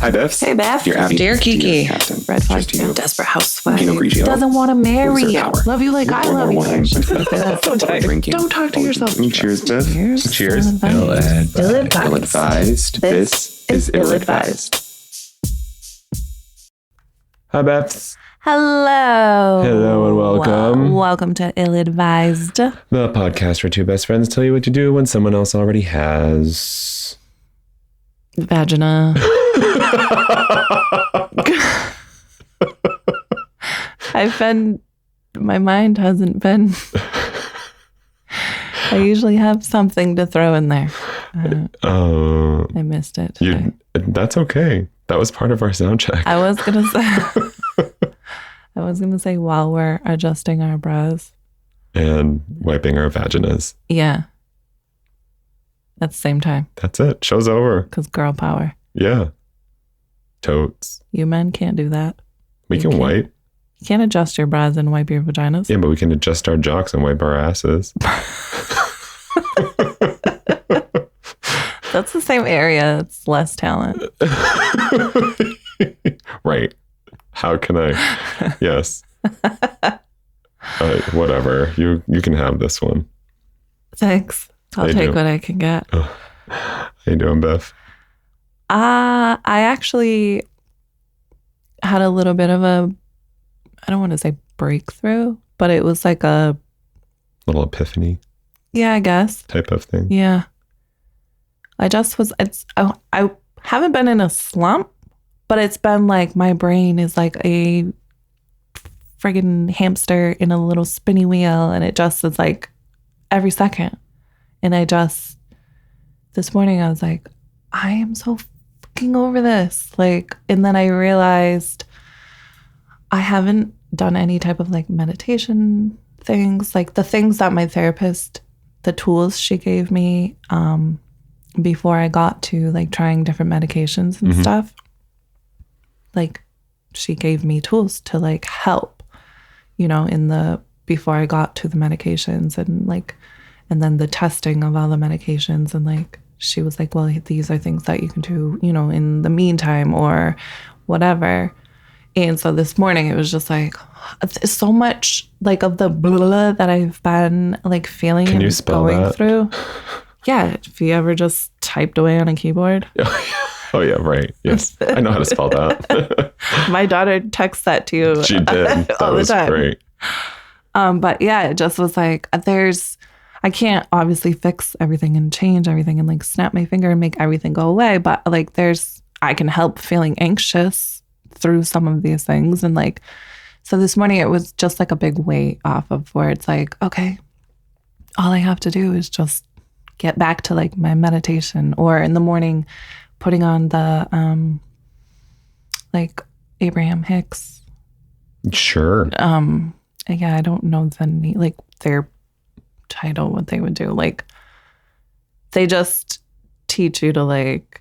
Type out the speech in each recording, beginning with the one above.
Hi, BiFFs. Hey, Beth. Dear Abby. Dear Kiki. Captain. Red flag. Cheers to you. Desperate housewife. Pinot Grigio. Doesn't want to marry you. Power. Love you like I love you. Wine. Don't talk to yourself. Cheers, Biff. Cheers. Ill-advised. Ill-advised. This is ill-advised. Hi, BiFFs. Hello. Hello and welcome. Welcome to Ill-Advised. The podcast where two best friends tell you what to do when someone else already has. Vagina. My mind hasn't been. I usually have something to throw in there. I missed it. That's okay. That was part of our sound check. I was gonna say while we're adjusting our bras and wiping our vaginas. Yeah. At the same time. That's it. Show's over. Because girl power. Yeah. Totes. You men can't do that. We can wipe. You can't adjust your bras and wipe your vaginas. Yeah, but we can adjust our jocks and wipe our asses. That's the same area. It's less talent. Right. How can I? Yes. Whatever. You can have this one. Thanks. I'll take what I can get. How you doing, Beth? I actually had a little bit of a, I don't want to say breakthrough, but it was like a little epiphany. Yeah, I guess. Type of thing. Yeah. I haven't been in a slump, but it's been like my brain is like a friggin' hamster in a little spinny wheel, and it just is like every second. And this morning I was like, I am so fucking over this. Like, and then I realized I haven't done any type of like meditation things, like the things that my therapist, the tools she gave me before I got to like trying different medications and stuff. Like she gave me tools to like help, before I got to the medications and then the testing of all the medications. And like, she was like, well, these are things that you can do, in the meantime or whatever. And so this morning it was just like so much like of the blah that I've been like feeling and going through. Yeah. If you ever just typed away on a keyboard. Oh yeah, right. Yes. I know how to spell that. My daughter texts that to you. She did. That was great. But yeah, it just was like I can't obviously fix everything and change everything and like snap my finger and make everything go away. But like I can help feeling anxious through some of these things. And like, so this morning it was just like a big weight off of where it's like, okay, all I have to do is just get back to like my meditation, or in the morning putting on the like Abraham Hicks. Sure. Yeah, I don't know like their title, what they would do. Like they just teach you to like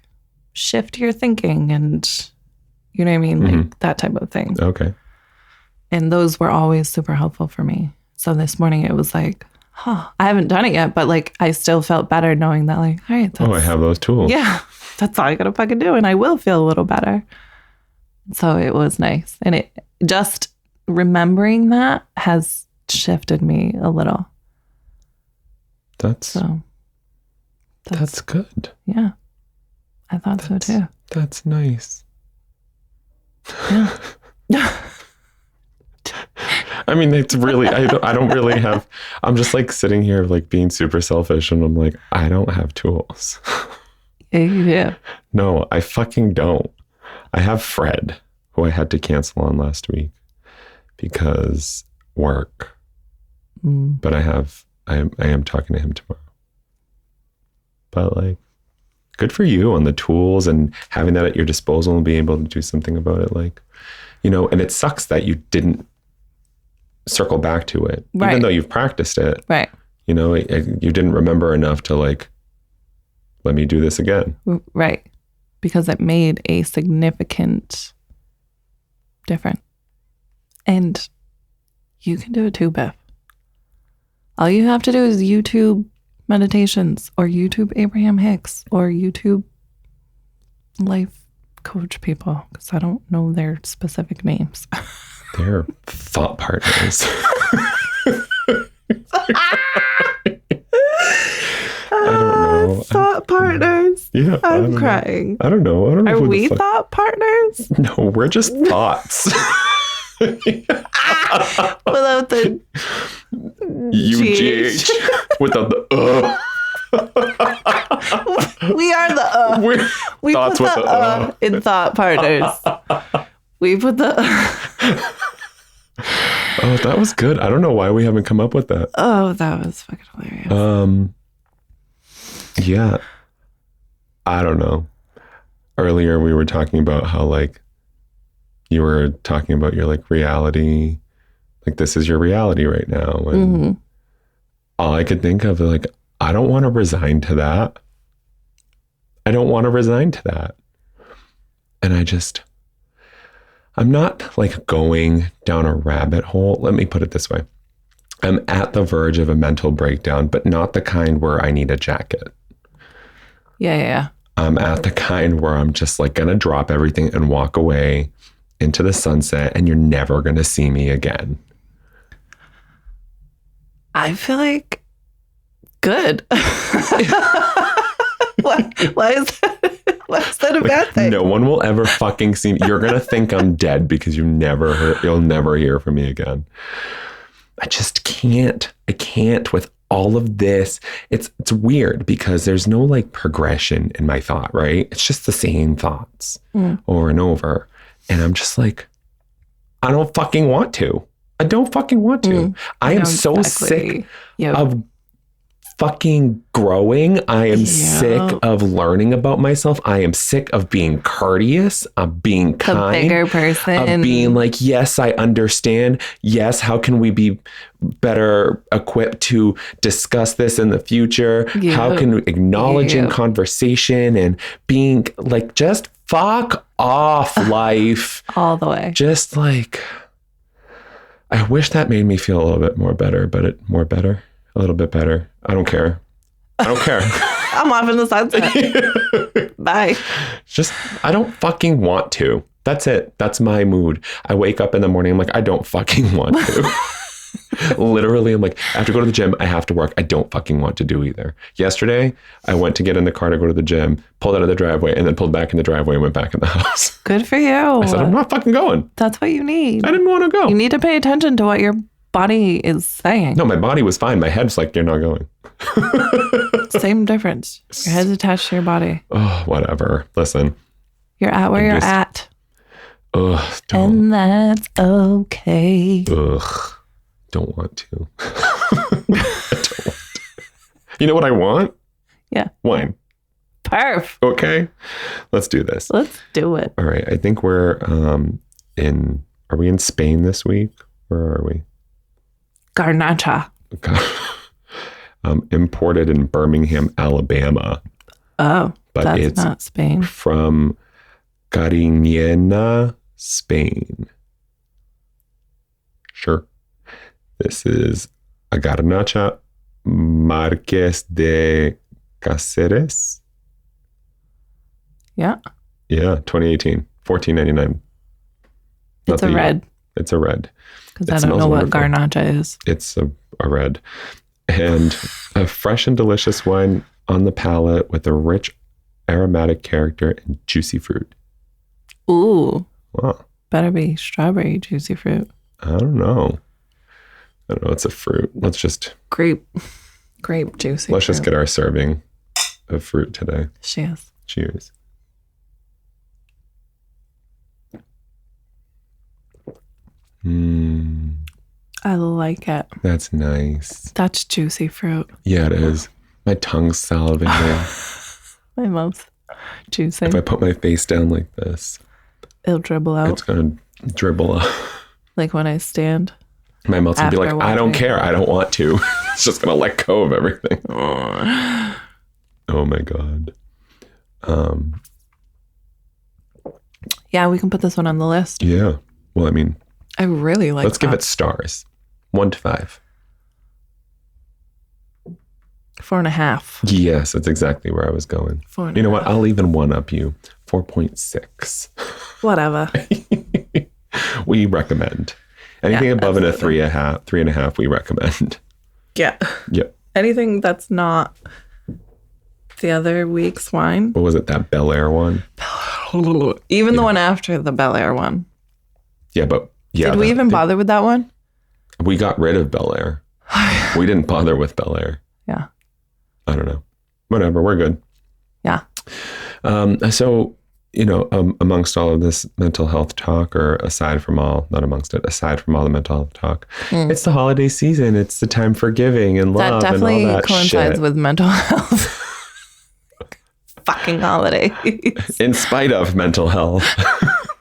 shift your thinking and you know what I mean? Like that type of thing. Okay. And those were always super helpful for me. So this morning it was like, I haven't done it yet, but like I still felt better knowing that like, all right, I have those tools. Yeah, that's all I gotta fucking do and I will feel a little better. So it was nice. And it just remembering that has shifted me a little. That's good. Yeah. I thought so too. That's nice. Yeah. I mean, it's really, I don't really have, I'm just like sitting here like being super selfish and I'm like, I don't have tools. Yeah, you do. No, I fucking don't. I have Fred, who I had to cancel on last week because work. But I am talking to him tomorrow. But like, good for you on the tools and having that at your disposal and being able to do something about it. Like, and it sucks that you didn't circle back to it, right, even though you've practiced it. Right. You didn't remember enough to like, let me do this again. Right. Because it made a significant difference. And you can do it too, Beth. All you have to do is YouTube meditations or YouTube Abraham Hicks or YouTube life coach people because I don't know their specific names. They're thought partners. I don't know. Thought partners. Yeah. I'm crying. I don't know. Are we thought partners? No, we're just thoughts. Without the UGH. Without the We are the we thoughts put with the in thought partners. We put the Oh, that was good. I don't know why we haven't come up with that. Oh, that was fucking hilarious. Yeah. I don't know. Earlier we were talking about how like you were talking about your like reality, like this is your reality right now. And all I could think of like, I don't want to resign to that. I don't want to resign to that. And I'm not like going down a rabbit hole. Let me put it this way. I'm at the verge of a mental breakdown, but not the kind where I need a jacket. Yeah. I'm at the kind where I'm just like going to drop everything and walk away into the sunset and you're never going to see me again. I feel like good. Why is that a bad thing? No one will ever fucking see me. You're going to think I'm dead because you'll never hear from me again. I just can't. I can't with all of this. It's weird because there's no like progression in my thought, right? It's just the same thoughts over and over. And I'm just like, I don't fucking want to. I don't fucking want to. I am so sick of fucking growing. I am sick of learning about myself. I am sick of being courteous, of being kind, a bigger person, of being like, yes, I understand. Yes, how can we be better equipped to discuss this in the future? How can we acknowledge in conversation and being like, just fuck off life. All the way. Just like, I wish that made me feel a little bit more better, but a little bit better. I don't care. I'm off in the sunset. Bye. Just, I don't fucking want to. That's it. That's my mood. I wake up in the morning. I'm like, I don't fucking want to. Literally, I'm like, I have to go to the gym. I have to work. I don't fucking want to do either. Yesterday, I went to get in the car to go to the gym, pulled out of the driveway, and then pulled back in the driveway and went back in the house. Good for you. I said, I'm not fucking going. That's what you need. I didn't want to go. You need to pay attention to what your body is saying. No, my body was fine. My head's like, you're not going. Same difference. Your head's attached to your body. Oh, whatever. Listen. You're at where you're at. Ugh. And that's okay. Ugh. Don't want to. I don't want to. You know what I want? Yeah. Wine. Perf. Okay. Let's do this. Let's do it. All right. I think we're are we in Spain this week? Where are we? Garnacha. Imported in Birmingham, Alabama. Oh, but that's it's not Spain. From Cariñena, Spain. Sure. This is a Garnacha Marques de Caceres. Yeah. Yeah, 2018, $14.99. It's a red. It's a red. Because I don't know what Garnacha is. It's a red. And a fresh and delicious wine on the palate with a rich aromatic character and juicy fruit. Ooh. Wow. Better be strawberry juicy fruit. I don't know. It's a fruit. Let's just... Grape juicy Let's just get our serving of fruit today. Cheers. Cheers. I like it. That's nice. That's juicy fruit. Yeah, it is. My tongue's salivating. My mouth's juicy. If I put my face down like this, it'll dribble out. It's going to dribble out. Like when I stand. My mouth's going to be like, I don't care. I don't want to. It's just going to let go of everything. Oh my God. Yeah, we can put this one on the list. Yeah. Well, I mean, I really like Let's give it stars. 1 to 5. 4.5. Yes, that's exactly where I was going. 4.5. You know what? I'll even one up you. 4.6. Whatever. We recommend. Anything above a 3.5, we recommend. Yeah. Yep. Anything that's not the other week's wine. What was it? That Bel Air one? Even the one after the Bel Air one. Yeah, but yeah. Did we even bother with that one? We got rid of Bel Air. We didn't bother with Bel Air. Yeah. I don't know. Whatever. We're good. Yeah. So, amongst all of this mental health talk, or aside from all the mental health talk, it's the holiday season. It's the time for giving and love. That definitely and all that coincides shit. with mental health. Fucking holidays. In spite of mental health.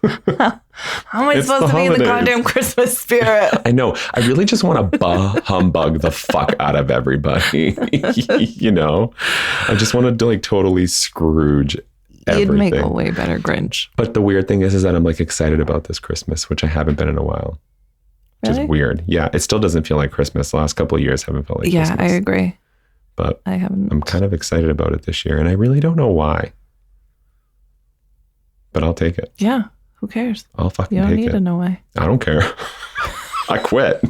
How am I supposed to be in the goddamn Christmas spirit? I know. I really just want to humbug the fuck out of everybody. I just want to totally Scrooge everything. You'd make a way better Grinch. But the weird thing is that I'm excited about this Christmas, which I haven't been in a while. Which is weird. Yeah, it still doesn't feel like Christmas. The last couple of years haven't felt like Christmas. Yeah, I agree. But I haven't. I'm kind of excited about it this year, and I really don't know why. But I'll take it. Yeah, who cares? I'll fucking take it. You don't need to know why. I don't care. I quit.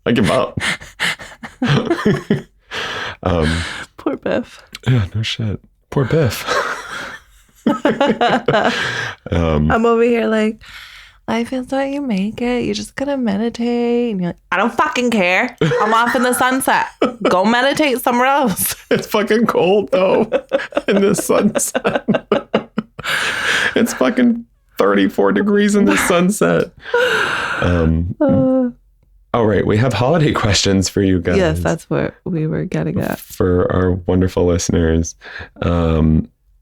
I give up. Poor Biff. Yeah, no shit. Poor Biff. I'm over here life is what you make it. You're just gonna meditate. And you're like, I don't fucking care. I'm off in the sunset. Go meditate somewhere else. It's fucking cold though in the sunset. It's fucking 34 degrees in the sunset. All right, we have holiday questions for you guys. Yes, that's what we were getting at. For our wonderful listeners.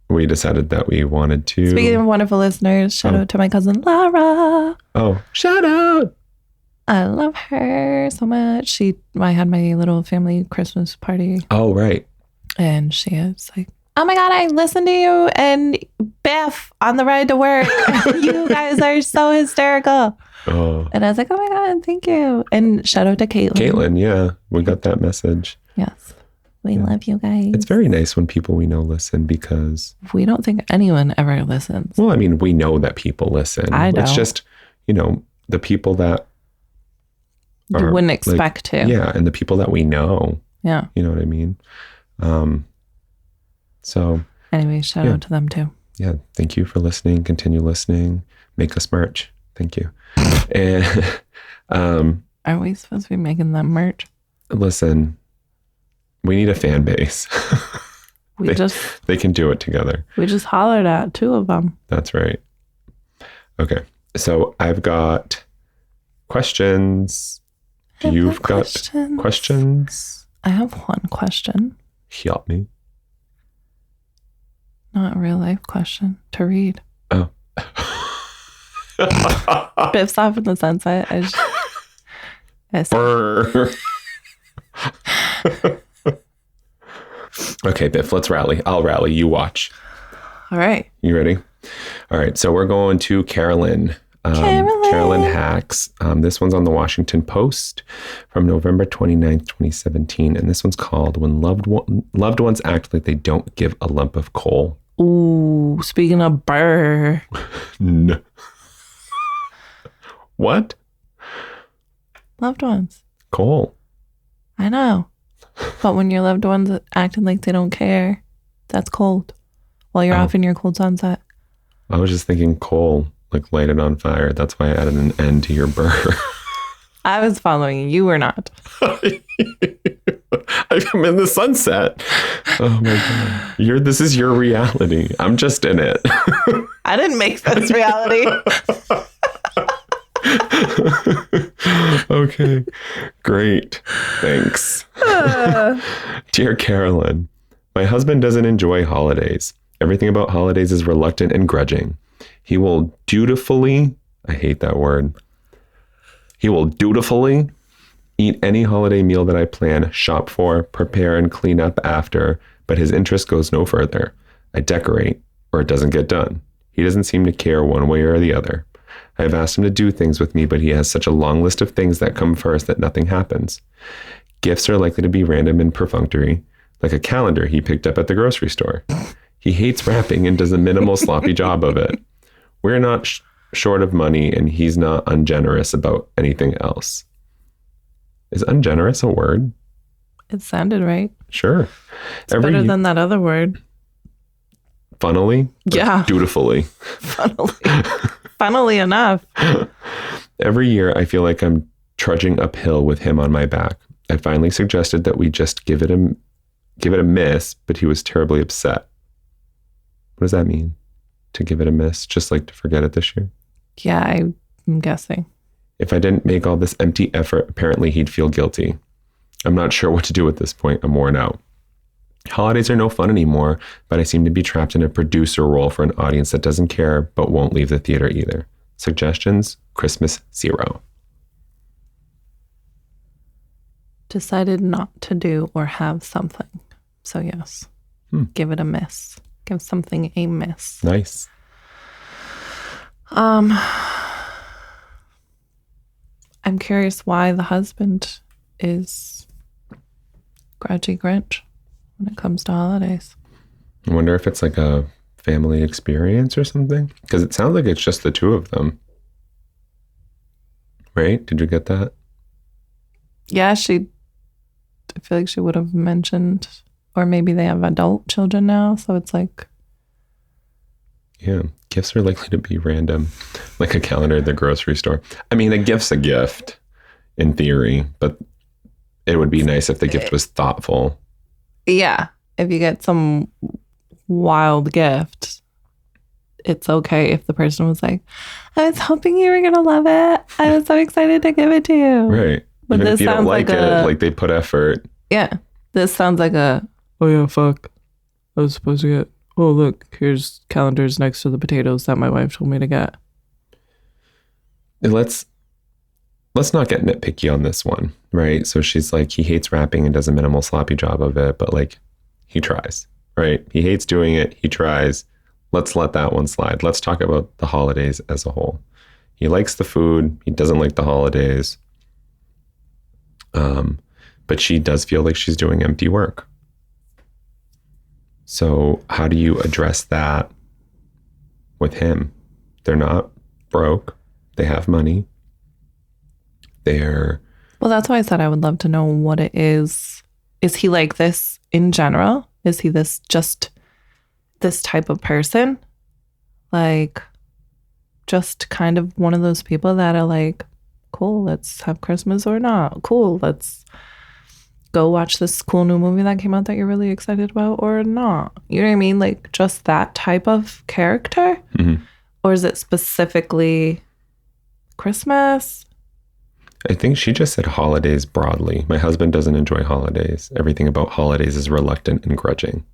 We decided that we wanted to... Speaking of wonderful listeners, shout out to my cousin Lara. Oh, shout out. I love her so much. I had my little family Christmas party. Oh, right. And she is like, oh my God, I listened to you and Biff on the ride to work. You guys are so hysterical. Oh. And I was like, oh my God, thank you. And shout out to Caitlin. Caitlin, yeah. We got that message. Yes. We love you guys. It's very nice when people we know listen, because... We don't think anyone ever listens. Well, I mean, we know that people listen. I don't. It's just, the people that... You wouldn't expect to. Yeah, and the people that we know. Yeah. You know what I mean? So... Anyway, shout out to them too. Yeah, thank you for listening. Continue listening. Make us merch. Thank you. And... Are we supposed to be making them merch? Listen... We need a fan base. They can do it together. We just hollered at 2 of them. That's right. Okay. So I've got questions. You've got questions. I have one question. Help me. Not a real life question to read. Oh. Biff's off in the sunset. Brr. Okay, Biff, let's rally. I'll rally. You watch. All right. You ready? All right. So we're going to Carolyn. Carolyn Hacks. This one's on the Washington Post from November 29th, 2017. And this one's called When Loved Ones Act Like They Don't Give a Lump of Coal. Ooh, speaking of burr. No. What? Loved ones. Coal. I know. But when your loved ones acting like they don't care, that's cold. While you're off in your cold sunset. I was just thinking coal, light it on fire. That's why I added an N to your burr. I was following you. You were not. I'm in the sunset. Oh my God. This is your reality. I'm just in it. I didn't make this reality. Okay, great. Thanks. Dear Carolyn, my husband doesn't enjoy holidays. Everything about holidays is reluctant and grudging. He will dutifully, I hate that word. He will dutifully eat any holiday meal that I plan, shop for, prepare, and clean up after, but his interest goes no further. I decorate, or it doesn't get done. He doesn't seem to care one way or the other. I have asked him to do things with me, but he has such a long list of things that come first that nothing happens. Gifts are likely to be random and perfunctory, like a calendar he picked up at the grocery store. He hates rapping and does a minimal sloppy job of it. We're not short of money, and he's not ungenerous about anything else. Is ungenerous a word? It sounded right. Sure. It's better than that other word. Funnily? Yeah. Dutifully. Funnily enough. Every year, I feel like I'm trudging uphill with him on my back. I finally suggested that we just give it a miss, but he was terribly upset. What does that mean? To give it a miss? Just like to forget it this year? Yeah, I'm guessing. If I didn't make all this empty effort, apparently he'd feel guilty. I'm not sure what to do at this point. I'm worn out. Holidays are no fun anymore, but I seem to be trapped in a producer role for an audience that doesn't care but won't leave the theater either. Suggestions? Christmas 0. Decided not to do or have something. So yes, give it a miss. Give something a miss. Nice. I'm curious why the husband is grudgy Grinch when it comes to holidays. I wonder if it's like a family experience or something, because it sounds like it's just the two of them. Right? Did you get that? Yeah, I feel like she would have mentioned, or maybe they have adult children now, so it's like... Yeah, gifts are likely to be random, like a calendar at the grocery store. I mean, a gift's a gift, in theory, but it would be nice if the gift was thoughtful. Yeah, if you get some wild gift, it's okay if the person was like, I was hoping you were going to love it. I was so excited to give it to you. Right. But Even this if you don't sounds like like it, like they put effort. Yeah. This sounds like oh yeah, fuck. I was supposed to get, oh look, here's calendars next to the potatoes that my wife told me to get. Let's not get nitpicky on this one, right? So she's like, he hates rapping and does a minimal sloppy job of it, but like he tries, right? He hates doing it. He tries. Let's let that one slide. Let's talk about the holidays as a whole. He likes the food. He doesn't like the holidays. But she does feel like she's doing empty work. So how do you address that with him? They're not broke. They have money. Well, that's why I said I would love to know what it is. Is he like this in general? Is he this type of person? Like, just kind of one of those people that are like, cool, let's have Christmas or not. Cool, let's go watch this cool new movie that came out that you're really excited about or not. You know what I mean? Like, just that type of character? Mm-hmm. Or is it specifically Christmas? I think she just said holidays broadly. My husband doesn't enjoy holidays. Everything about holidays is reluctant and grudging.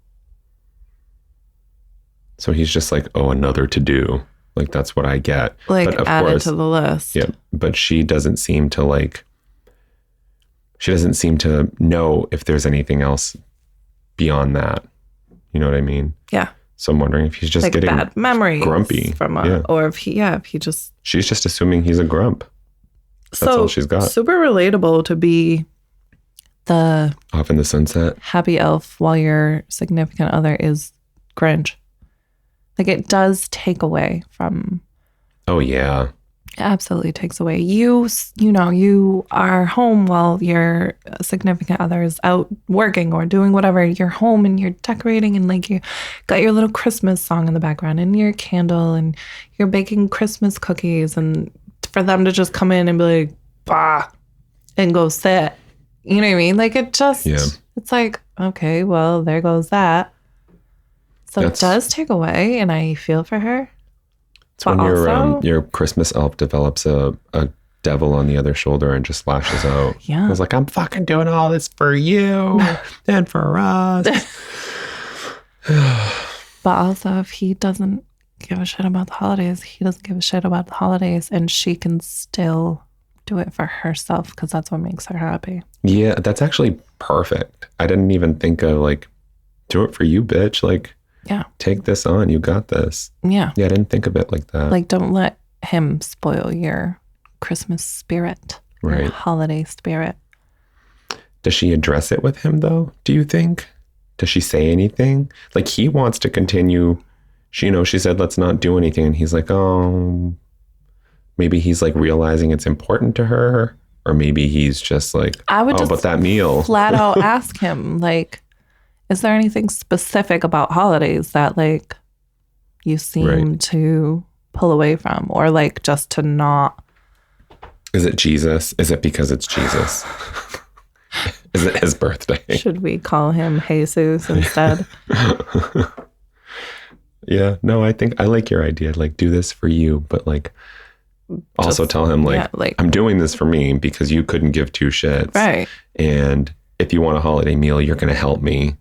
So he's just like, oh, another to do. Like, that's what I get. Like, but of add course, it to the list. Yeah. But she doesn't seem to know if there's anything else beyond that. You know what I mean? Yeah. So I'm wondering if he's just like getting bad memories grumpy from or if he just... She's just assuming he's a grump. That's all she's got. Super relatable to be the... Off in the sunset. Happy elf while your significant other is Grinch. Like, it does take away from... Oh, yeah. It absolutely takes away. You are home while your significant other is out working or doing whatever. You're home and you're decorating and like you got your little Christmas song in the background and your candle and you're baking Christmas cookies, and for them to just come in and be like, bah, and go sit. You know what I mean? Like, it just, It's like, okay, well, there goes that. So it does take away, and I feel for her. It's when your Christmas elf develops a devil on the other shoulder and just lashes out. Yeah. I was like, I'm fucking doing all this for you and for us. But also, if he doesn't give a shit about the holidays, he doesn't give a shit about the holidays, and she can still do it for herself because that's what makes her happy. Yeah, that's actually perfect. I didn't even think of like, do it for you, bitch. Like, yeah, take this on. You got this. Yeah. Yeah, I didn't think of it like that. Like, don't let him spoil your Christmas spirit, right? Your holiday spirit. Does she address it with him though? Do you think? Does she say anything? Like, he wants to continue. She said, let's not do anything. And he's like, oh, maybe he's like realizing it's important to her. Or maybe he's just like, I would just but that meal. flat out ask him, like, is there anything specific about holidays that like you seem to pull away from, or like just to not? Is it Jesus? Is it because it's Jesus? Is it his birthday? Should we call him Jesus instead? Yeah, no, I think I like your idea. Like, do this for you, but like also tell him like, I'm doing this for me because you couldn't give two shits. Right. And if you want a holiday meal, you're going to help me.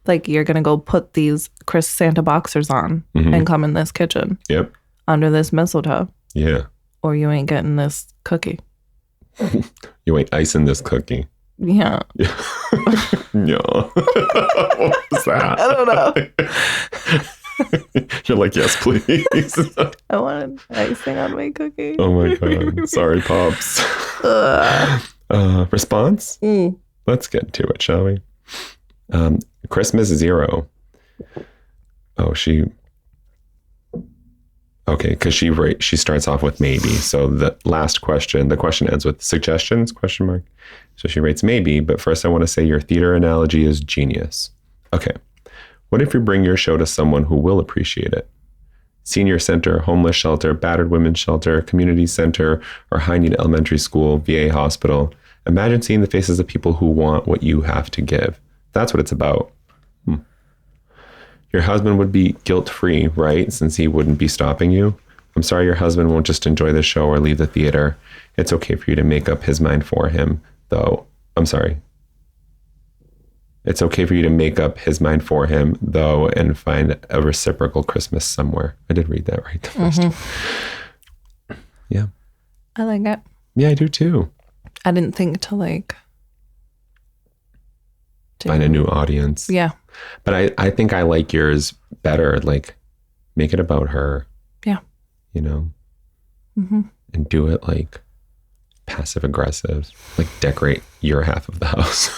Like, you're going to go put these Chris Santa boxers on and come in this kitchen. Yep. Under this mistletoe. Yeah. Or you ain't getting this cookie. You ain't icing this cookie. Yeah. Yeah. What was that? I don't know. You're like, yes, please. I want icing on my cookie. Oh my God. Sorry, Pops. Response? Let's get to it, shall we? Christmas 0. Oh, okay, because she starts off with maybe. So the last question, the question ends with suggestions, ? So she rates maybe, but first I want to say your theater analogy is genius. Okay, what if you bring your show to someone who will appreciate it? Senior center, homeless shelter, battered women's shelter, community center, or high need elementary school, VA hospital. Imagine seeing the faces of people who want what you have to give. That's what it's about. Your husband would be guilt-free, right? Since he wouldn't be stopping you. I'm sorry your husband won't just enjoy the show or leave the theater. It's okay for you to make up his mind for him, though. I'm sorry. It's okay for you to make up his mind for him, though, and find a reciprocal Christmas somewhere. I did read that right the first time. Yeah. I like it. Yeah, I do too. I didn't think to like... find a new audience. Yeah. But I think I like yours better. Like, make it about her. Yeah. You know? And do it like passive aggressive. Like, decorate your half of the house.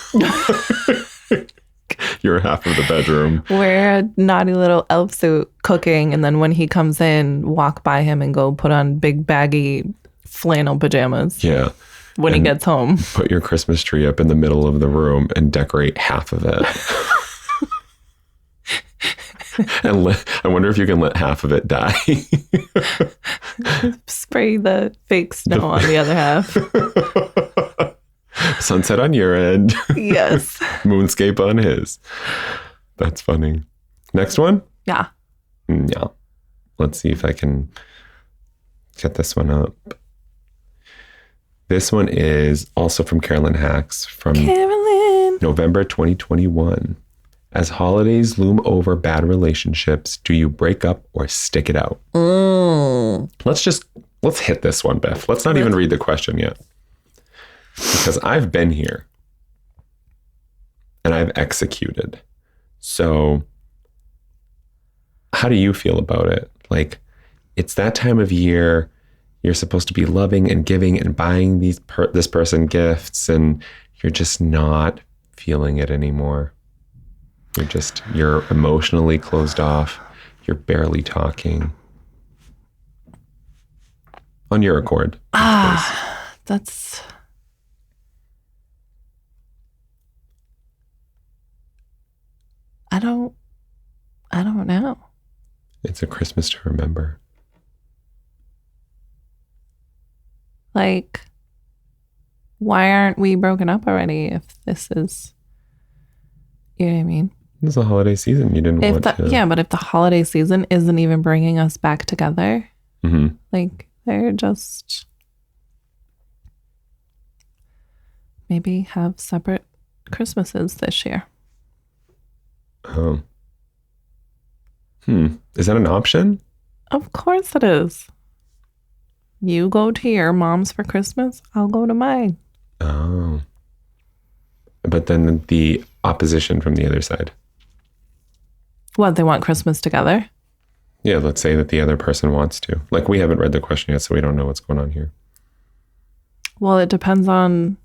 Your half of the bedroom. Wear a naughty little elf suit cooking, and then when he comes in, walk by him and go put on big baggy flannel pajamas. Yeah. When he gets home. Put your Christmas tree up in the middle of the room and decorate half of it. And I wonder if you can let half of it die. Spray the fake snow on the other half. Sunset on your end. Yes. Moonscape on his. That's funny. Next one? Yeah. Yeah. Let's see if I can get this one up. This one is also from Carolyn Hacks from November 2021. As holidays loom over bad relationships, do you break up or stick it out? Let's hit this one, Beth. Let's not even read the question yet. Because I've been here and I've executed. So how do you feel about it? Like, it's that time of year. You're supposed to be loving and giving and buying this person gifts, and you're just not feeling it anymore. You're emotionally closed off. You're barely talking. On your accord. That's... I don't know. It's a Christmas to remember. Like, why aren't we broken up already if this is, you know what I mean? It's a holiday season. You didn't want to. Yeah, but if the holiday season isn't even bringing us back together, like, they're just maybe have separate Christmases this year. Is that an option? Of course it is. You go to your mom's for Christmas, I'll go to mine. Oh. But then the opposition from the other side. What, they want Christmas together? Yeah, let's say that the other person wants to. Like, we haven't read the question yet, so we don't know what's going on here. Well, it depends on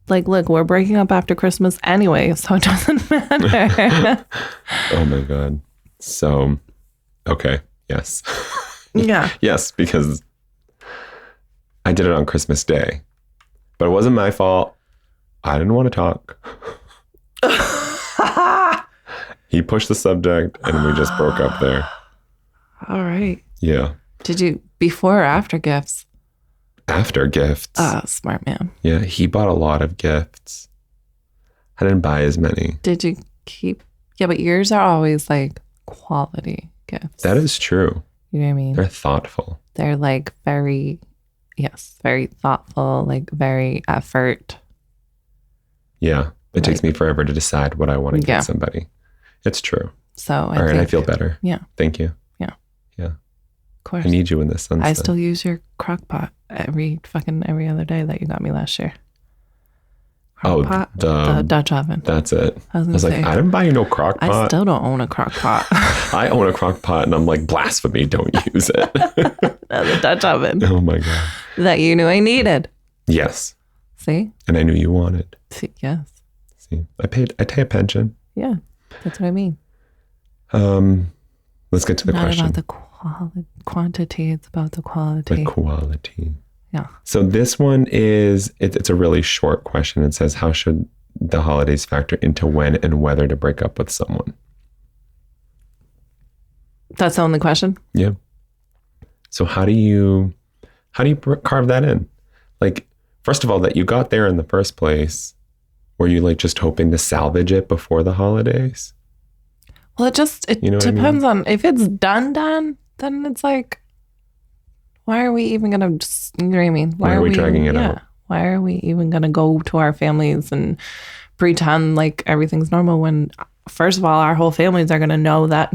Like, look, we're breaking up after Christmas anyway, so it doesn't matter. Oh my God. So, okay. Yes. Yeah. Yes, because I did it on Christmas Day, but it wasn't my fault. I didn't want to talk. He pushed the subject and we just broke up there. All right. Yeah. Did you before or after gifts? After gifts. Smart man. Yeah, he bought a lot of gifts. I didn't buy as many. Did you keep? Yeah, but yours are always like quality gifts. That is true. You know what I mean? They're thoughtful. They're like very thoughtful, like very effort. Yeah. It takes me forever to decide what I want to get somebody. It's true. So all right, I feel better. Yeah. Thank you. Yeah. Yeah. Of course. I need you in this sense. I still use your crock pot every other day that you got me last year. Crock pot, the Dutch oven. That's it. I was like, I didn't buy you no crock pot. I still don't own a crock pot. I own a crock pot and I'm like, blasphemy, don't use it. The Dutch oven. Oh my God. That you knew I needed. Yes. See? And I knew you wanted. See, yes. See, I pay a pension. Yeah, that's what I mean. Let's get to the question. Not about the quantity, it's about the quality. The quality. Yeah. So this one is, it's a really short question. It says, how should the holidays factor into when and whether to break up with someone? That's the only question? Yeah. So how do you carve that in? Like, first of all, that you got there in the first place, were you like just hoping to salvage it before the holidays? Well, it you know depends on if it's done, then it's like, why are we even going to, you know what I mean? Why are we dragging it out? Why are we even going to go to our families and pretend like everything's normal when, first of all, our whole families are going to know that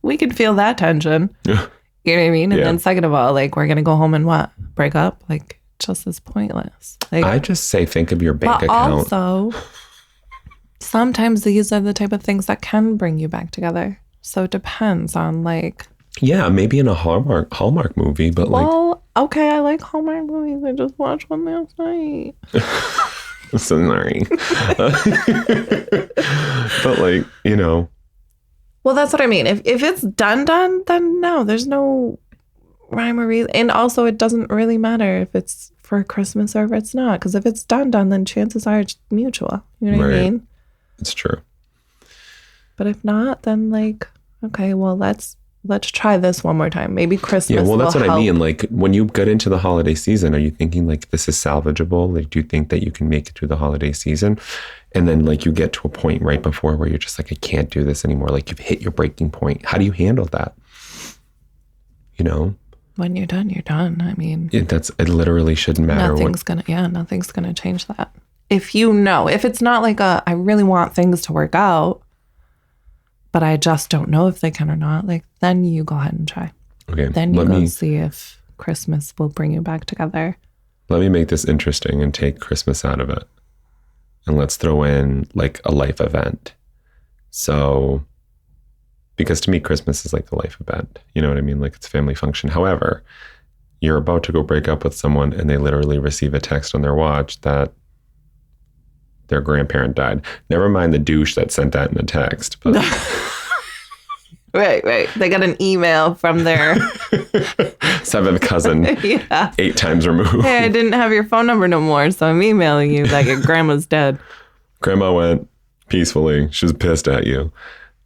we can feel that tension. Yeah. You know what I mean? And then second of all, like, we're going to go home and what? Break up? Like, just as pointless. Like, I just say, think of your bank account. Also, sometimes these are the type of things that can bring you back together. So it depends on like... Yeah, maybe in a Hallmark movie, but well, okay, I like Hallmark movies. I just watched one last night. Sorry. But like, you know. Well, that's what I mean. If it's done, then no, there's no rhyme or reason. And also, it doesn't really matter if it's for Christmas or if it's not. Because if it's done, then chances are it's mutual. You know what I mean? It's true. But if not, then like, okay, well, let's try this one more time. Maybe Christmas. Yeah, well, that's what help. I mean. Like, when you get into the holiday season, are you thinking like this is salvageable? Like, do you think that you can make it through the holiday season? And then like you get to a point right before where you're just like, I can't do this anymore. Like, you've hit your breaking point. How do you handle that? You know? When you're done, you're done. I mean, it literally shouldn't matter. Nothing's gonna change that. If you know, if it's not like I really want things to work out, but I just don't know if they can or not, like, then you go ahead and try. Okay. Then you go see if Christmas will bring you back together. Let me make this interesting and take Christmas out of it. And let's throw in like a life event. So, because to me, Christmas is like the life event. You know what I mean? Like, it's a family function. However, you're about to go break up with someone and they literally receive a text on their watch that their grandparent died. Never mind the douche that sent that in a text. But Right. They got an email from their seventh cousin, 8 times removed. Hey, I didn't have your phone number no more, so I'm emailing you that your grandma's dead. Grandma went peacefully. She was pissed at you.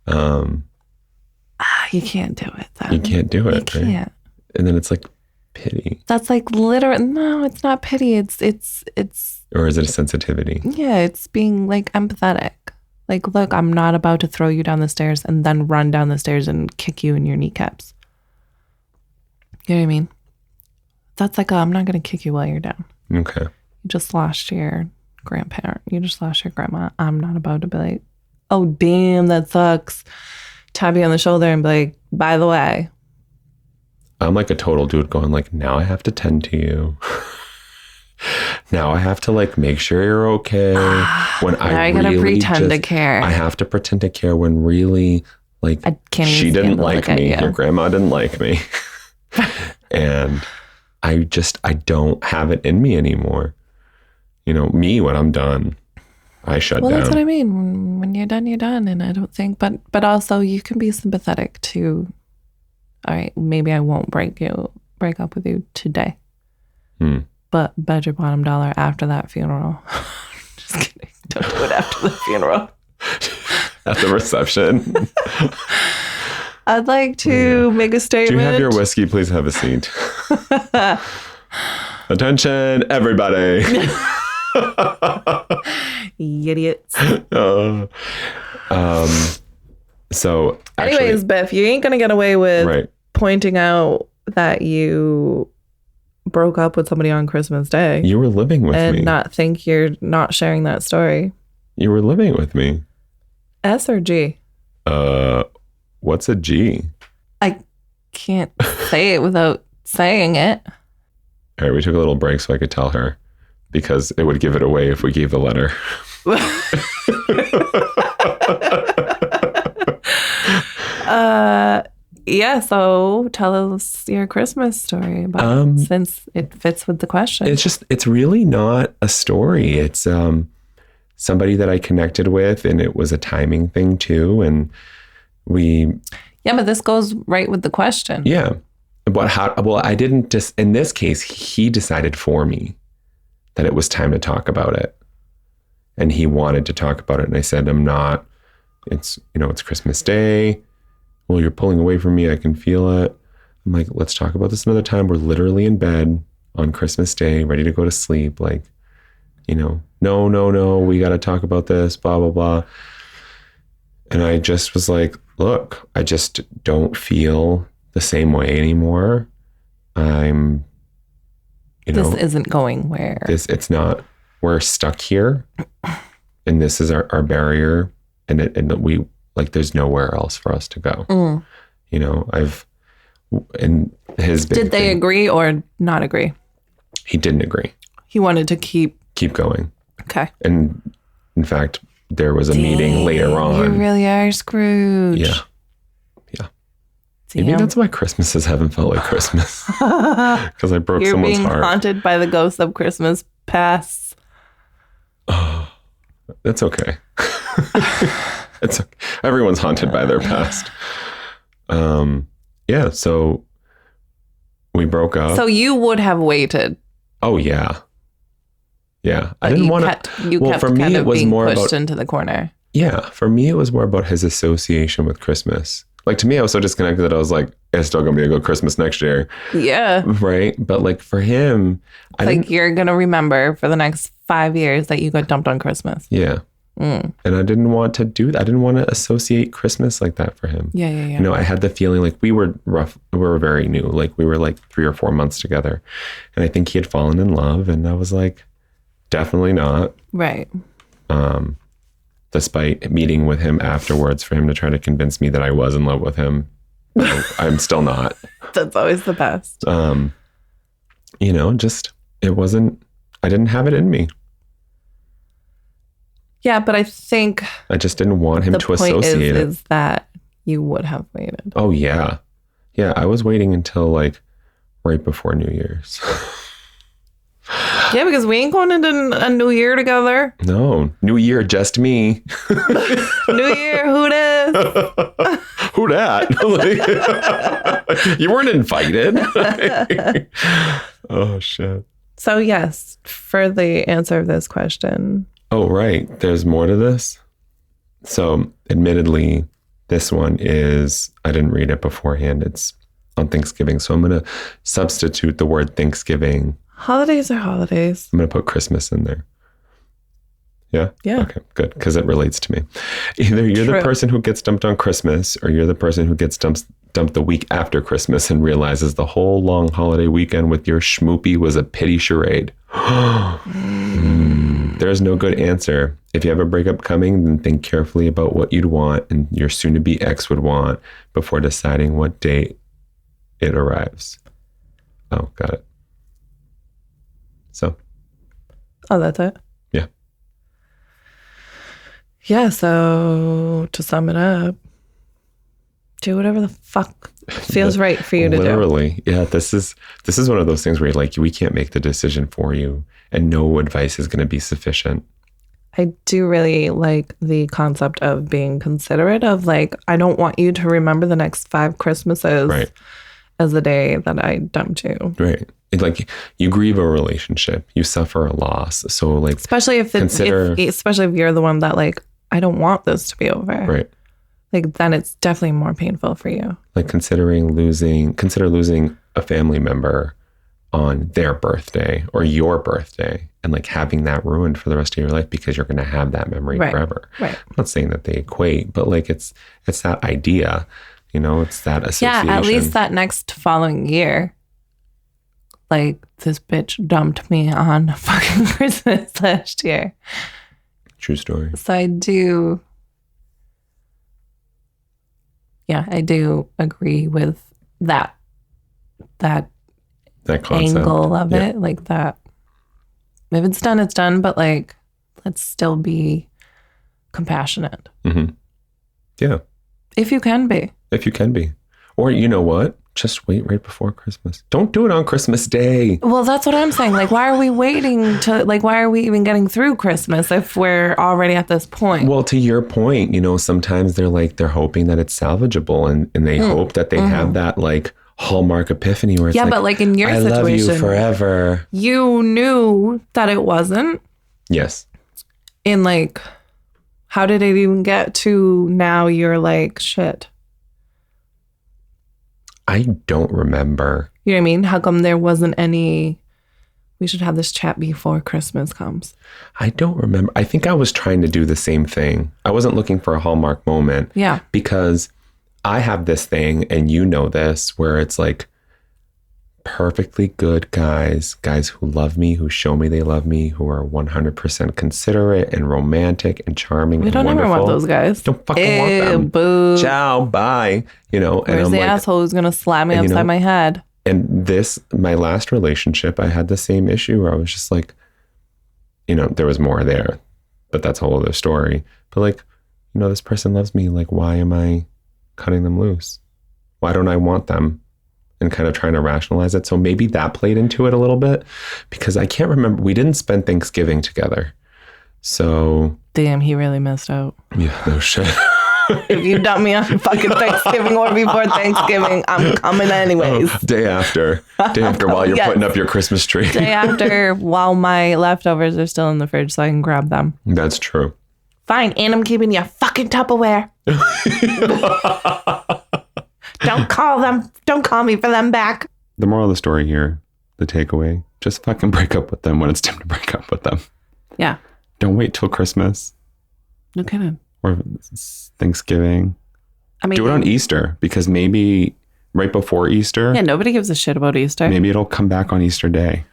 You can't do it then. You can't do it. You can't. Right? And then it's like pity. That's like literally, no, it's not pity. It's. Or is it a sensitivity? Yeah, it's being like empathetic. Like, look, I'm not about to throw you down the stairs and then run down the stairs and kick you in your kneecaps. You know what I mean? That's like, I'm not going to kick you while you're down. Okay. You just lost your grandparent. You just lost your grandma. I'm not about to be like, oh, damn, that sucks. Tap you on the shoulder and be like, by the way. I'm like a total dude going like, now I have to tend to you. Now I have to like make sure you're okay. When I gotta really pretend to care. I have to pretend to care when really like I can't even she didn't like me. Yeah. Your grandma didn't like me. And I don't have it in me anymore. You know, me, when I'm done, I shut down. Well, that's what I mean. When you're done, you're done. And I don't think, but also you can be sympathetic to, all right, maybe I won't break up with you today. But bet your bottom dollar after that funeral. Just kidding. Don't do it after the funeral. At the reception. I'd like to make a statement. Do you have your whiskey? Please have a seat. Attention, everybody. Idiots. So anyways, Biff, you ain't gonna get away with pointing out that you broke up with somebody on Christmas Day. You were living with me. And not think you're not sharing that story. You were living with me. S or G? What's a G? I can't say it without saying it. All right, we took a little break so I could tell her, because it would give it away if we gave the letter. Yeah, so tell us your Christmas story about since it fits with the question. It's really not a story. It's somebody that I connected with, and it was a timing thing too. And yeah, but this goes right with the question. Yeah. But I didn't just, in this case, he decided for me that it was time to talk about it. And he wanted to talk about it. And I said, I'm not, it's Christmas Day. Well, you're pulling away from me. I can feel it. I'm like, let's talk about this another time. We're literally in bed on Christmas Day, ready to go to sleep. Like, no, we got to talk about this, blah, blah, blah. And I just was like, look, I just don't feel the same way anymore. This isn't going where. It's not, we're stuck here. And this is our barrier. And we, like, there's nowhere else for us to go. And his big Did they agree or not agree? He didn't agree. He wanted to keep going. Okay. And in fact, there was a meeting later on. You really are Scrooge. Yeah. Maybe that's why Christmases haven't felt like Christmas. Because I broke someone's heart. You're being haunted by the ghosts of Christmas past. Oh, that's okay. It's okay. Everyone's haunted by their past. Yeah, so we broke up. So you would have waited. Oh, yeah. Yeah. I didn't want to. You kept kind of being pushed into the corner. Yeah. For me, it was more about his association with Christmas. Like, to me, I was so disconnected that I was like, it's still going to be a good Christmas next year. Yeah. Right? But like for him, you're going to remember for the next 5 years that you got dumped on Christmas. Yeah. And I didn't want to do that. I didn't want to associate Christmas like that for him. Yeah. I had the feeling like we were very new. Like we were like 3 or 4 months together. And I think he had fallen in love. And I was like, definitely not. Right. Despite meeting with him afterwards for him to try to convince me that I was in love with him. I'm still not. That's always the best. I didn't have it in me. Yeah, but I think I just didn't want him to associate it. Is that you would have waited. Oh, yeah. Yeah, I was waiting until like right before New Year's. Yeah, because we ain't going into a new year together. No, new year, just me. New year, who this? Who dat? You weren't invited. Oh, shit. So yes, for the answer of this question. Oh, right. There's more to this. So admittedly, this one is, I didn't read it beforehand. It's on Thanksgiving. So I'm going to substitute the word Thanksgiving. Holidays are holidays. I'm going to put Christmas in there. Yeah? Yeah. Okay, good. Because it relates to me. Either you're the person who gets dumped on Christmas, or you're the person who gets dumped the week after Christmas and realizes the whole long holiday weekend with your schmoopy was a pity charade. There's no good answer. If you have a breakup coming, then think carefully about what you'd want and your soon-to-be ex would want before deciding what date it arrives. Oh, got it. So. Oh, that's it? Yeah. Yeah, so to sum it up, Do whatever the fuck feels right for you to do. Literally. Yeah, this is one of those things where like we can't make the decision for you and no advice is going to be sufficient. I do really like the concept of being considerate of like, I don't want you to remember the next 5 Christmases as the day that I dumped you. Right. Like you grieve a relationship, you suffer a loss. So like, especially if you're the one that like, I don't want this to be over. Right. Like then it's definitely more painful for you. Like consider losing a family member on their birthday or your birthday and like having that ruined for the rest of your life because you're going to have that memory forever. Right. I'm not saying that they equate, but like it's that idea, it's that association. Yeah, at least that next following year, like this bitch dumped me on fucking Christmas last year. True story. So I do agree with that concept. Angle of it, like that. If it's done, it's done, but like, let's still be compassionate. Mm-hmm. Yeah. If you can be. Or you know what? Just wait right before Christmas. Don't do it on Christmas Day. Well, that's what I'm saying. Like, why are we waiting why are we even getting through Christmas if we're already at this point? Well, to your point, sometimes they're hoping that it's salvageable and they hope that they have that like Hallmark epiphany where it's but like in your situation, I love you forever. You knew that it wasn't. Yes. And like, how did it even get to now you're like, shit? I don't remember. You know what I mean? How come there wasn't any, we should have this chat before Christmas comes? I don't remember. I think I was trying to do the same thing. I wasn't looking for a Hallmark moment. Yeah. Because I have this thing, and this, where it's like perfectly good guys who love me, who show me they love me, who are 100% considerate and romantic and charming and wonderful. We don't ever want those guys. Don't fucking want them. Boo. Ciao, bye. And where's I'm the like, asshole who's going to slap me upside my head? And my last relationship, I had the same issue where I was just like, there was more there, but that's a whole other story. But like, this person loves me. Like, why am I cutting them loose? Why don't I want them? And kind of trying to rationalize it. So maybe that played into it a little bit because I can't remember. We didn't spend Thanksgiving together. So. Damn, he really missed out. Yeah, no shit. If you dump me on fucking Thanksgiving or before Thanksgiving, I'm coming anyways. Day after while you're putting up your Christmas tree. Day after while my leftovers are still in the fridge so I can grab them. That's true. Fine, and I'm keeping your fucking Tupperware. Don't call me for them back. The moral of the story here, the takeaway, just fucking break up with them when it's time to break up with them. Yeah. Don't wait till Christmas. No kidding. Or Thanksgiving. I mean, do it on Easter because maybe right before Easter. Yeah, nobody gives a shit about Easter. Maybe it'll come back on Easter Day.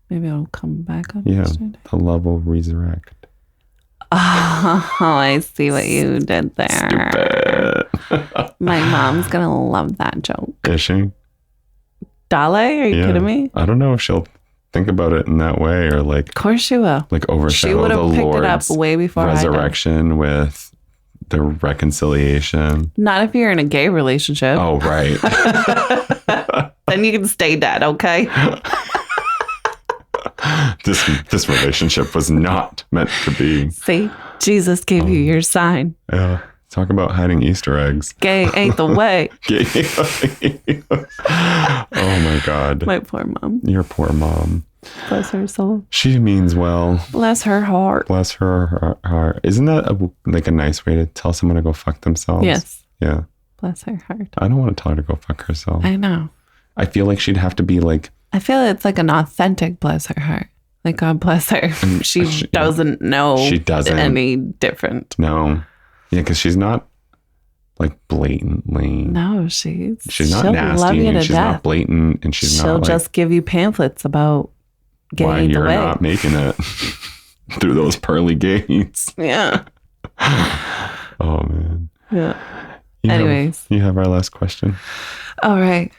Maybe it'll come back on Easter Day. The love will resurrect. Oh, I see what you did there. Stupid. My mom's going to love that joke. Is she? Dale? Are you kidding me? I don't know if she'll think about it in that way or like. Of course she will. Like overshadow the Lord's she would have picked it up way before resurrection with the reconciliation. Not if you're in a gay relationship. Oh, right. Then you can stay dead, okay? This relationship was not meant to be. See, Jesus gave you your sign. Yeah. Talk about hiding Easter eggs. Gay ain't the way. Oh my God. My poor mom. Your poor mom. Bless her soul. She means well. Bless her heart. Bless her heart. Isn't that a nice way to tell someone to go fuck themselves? Yes. Yeah. Bless her heart. I don't want to tell her to go fuck herself. I know. I feel like she'd have to be like. I feel it's like an authentic bless her heart. Like, God bless her. She doesn't know any different. No. Yeah, because she's not like blatantly. No, she's not nasty and she's not blatant and she'll just give you pamphlets about why you're not making it through those pearly gates. Yeah. Oh, man. Yeah. Anyways. You have our last question. All right.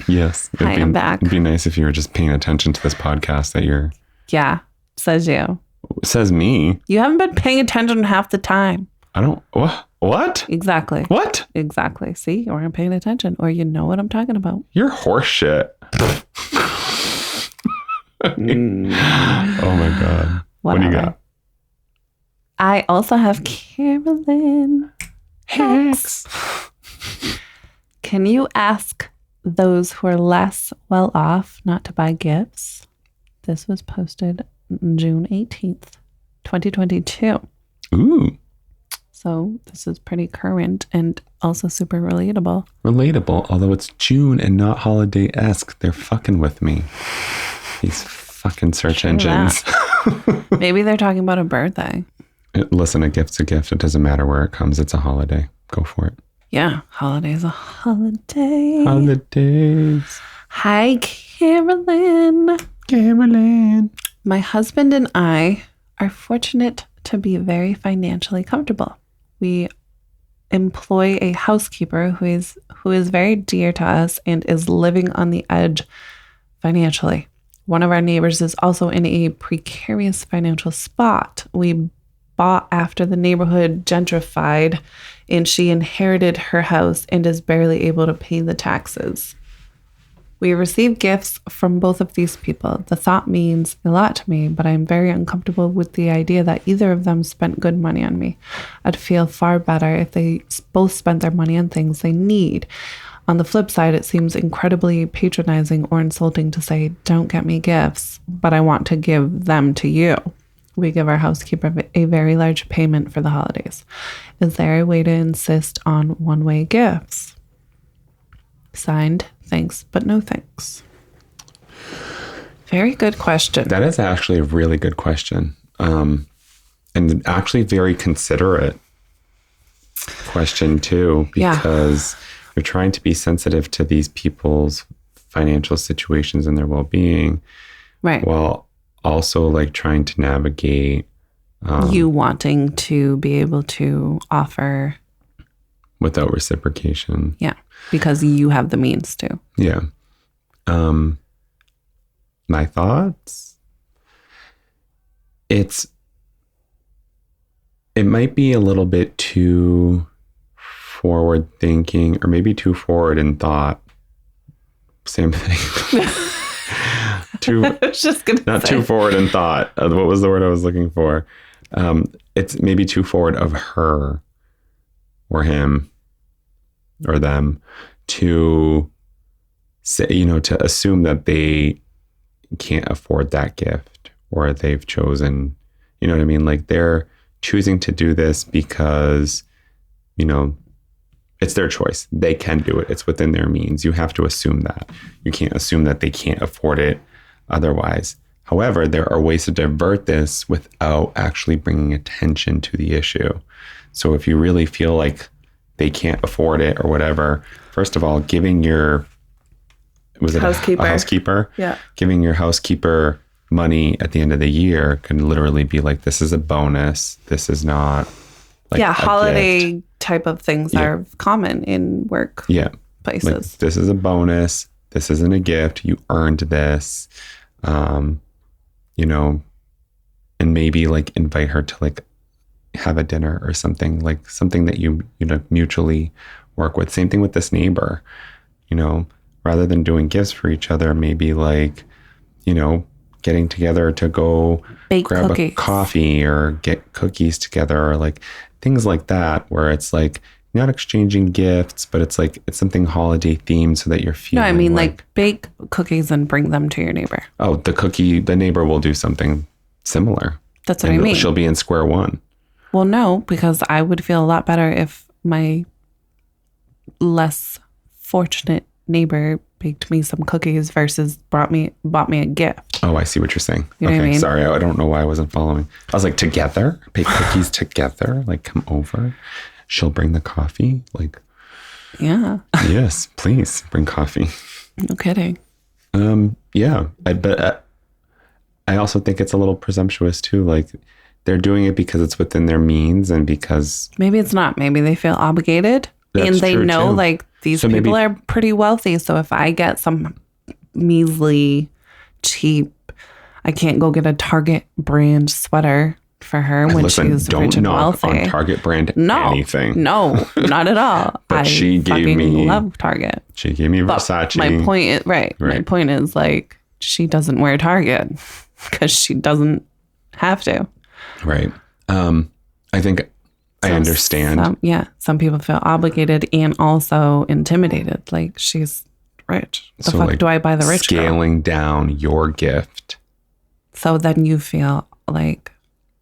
Yes. Hi, I'm back. It'd be nice if you were just paying attention to this podcast that you're. Yeah. Says you. Says me. You haven't been paying attention half the time. I don't. What? What? Exactly. What? Exactly. See, you aren't paying attention, or you know what I'm talking about. You're horseshit. Oh my God. What do you got? I also have Carolyn Hex. Can you ask those who are less well off not to buy gifts? This was posted June 18th, 2022. Ooh. So this is pretty current and also super relatable. Relatable, although it's June and not holiday-esque. They're fucking with me. These fucking search engines. Maybe they're talking about a birthday. Listen, a gift's a gift. It doesn't matter where it comes. It's a holiday. Go for it. Yeah, holiday's a holiday. Holidays. Hi, Carolyn. Carolyn. My husband and I are fortunate to be very financially comfortable. We employ a housekeeper who is very dear to us and is living on the edge financially. One of our neighbors is also in a precarious financial spot. We bought after the neighborhood gentrified, and she inherited her house and is barely able to pay the taxes. We received gifts from both of these people. The thought means a lot to me, but I'm very uncomfortable with the idea that either of them spent good money on me. I'd feel far better if they both spent their money on things they need. On the flip side, it seems incredibly patronizing or insulting to say, don't get me gifts, but I want to give them to you. We give our housekeeper a very large payment for the holidays. Is there a way to insist on one-way gifts? Signed, thanks, but no thanks. Very good question. That is actually a really good question. And actually very considerate question too, because you're trying to be sensitive to these people's financial situations and their well-being. Right. While also like trying to navigate you wanting to be able to offer without reciprocation. Yeah. Because you have the means to. Yeah. My thoughts? It might be a little bit too forward thinking, or maybe too forward in thought. Same thing. I was just gonna not say. Too forward in thought. What was the word I was looking for? It's maybe too forward of her or him or them to say, to assume that they can't afford that gift, or they've chosen, you know what I mean? Like they're choosing to do this because, it's their choice. They can do it. It's within their means. You have to assume that. You can't assume that they can't afford it otherwise. However, there are ways to divert this without actually bringing attention to the issue. So if you really feel like they can't afford it or whatever, first of all, giving your housekeeper? Yeah. Giving your housekeeper money at the end of the year can literally be like, this is a bonus. This is not like holiday gift. Type of things are common in work places. Like, this is a bonus. This isn't a gift. You earned this. And maybe like invite her to like have a dinner or something, like something that you mutually work with. Same thing with this neighbor, rather than doing gifts for each other, maybe like, getting together to go grab cookies. A coffee or get cookies together, or like things like that, where it's like not exchanging gifts, but it's like, it's something holiday themed so that you're feeling. No, I mean like bake cookies and bring them to your neighbor. Oh, the neighbor will do something similar. That's what I mean. She'll be in square one. Well, no, because I would feel a lot better if my less fortunate neighbor baked me some cookies versus bought me a gift. Oh, I see what you're saying. You know what I mean? Sorry, I don't know why I wasn't following. I was like, together? Bake cookies together? Like, come over. She'll bring the coffee? Like, yeah. Yes, please bring coffee. No kidding. Yeah. But I also think it's a little presumptuous too. Like, they're doing it because it's within their means, and because maybe it's not. Maybe they feel obligated. And they know, like, these people are pretty wealthy. So if I get some measly, cheap, I can't go get a Target brand sweater for her when she's don't rich and knock wealthy. on Target brand anything. No, not at all. But she gave me love Target. She gave me Versace. My point is My point is like she doesn't wear Target because she doesn't have to. Right. I think I understand. Some people feel obligated and also intimidated. Like she's rich. The fuck do I buy the rich girl? Scaling down your gift. So then you feel like,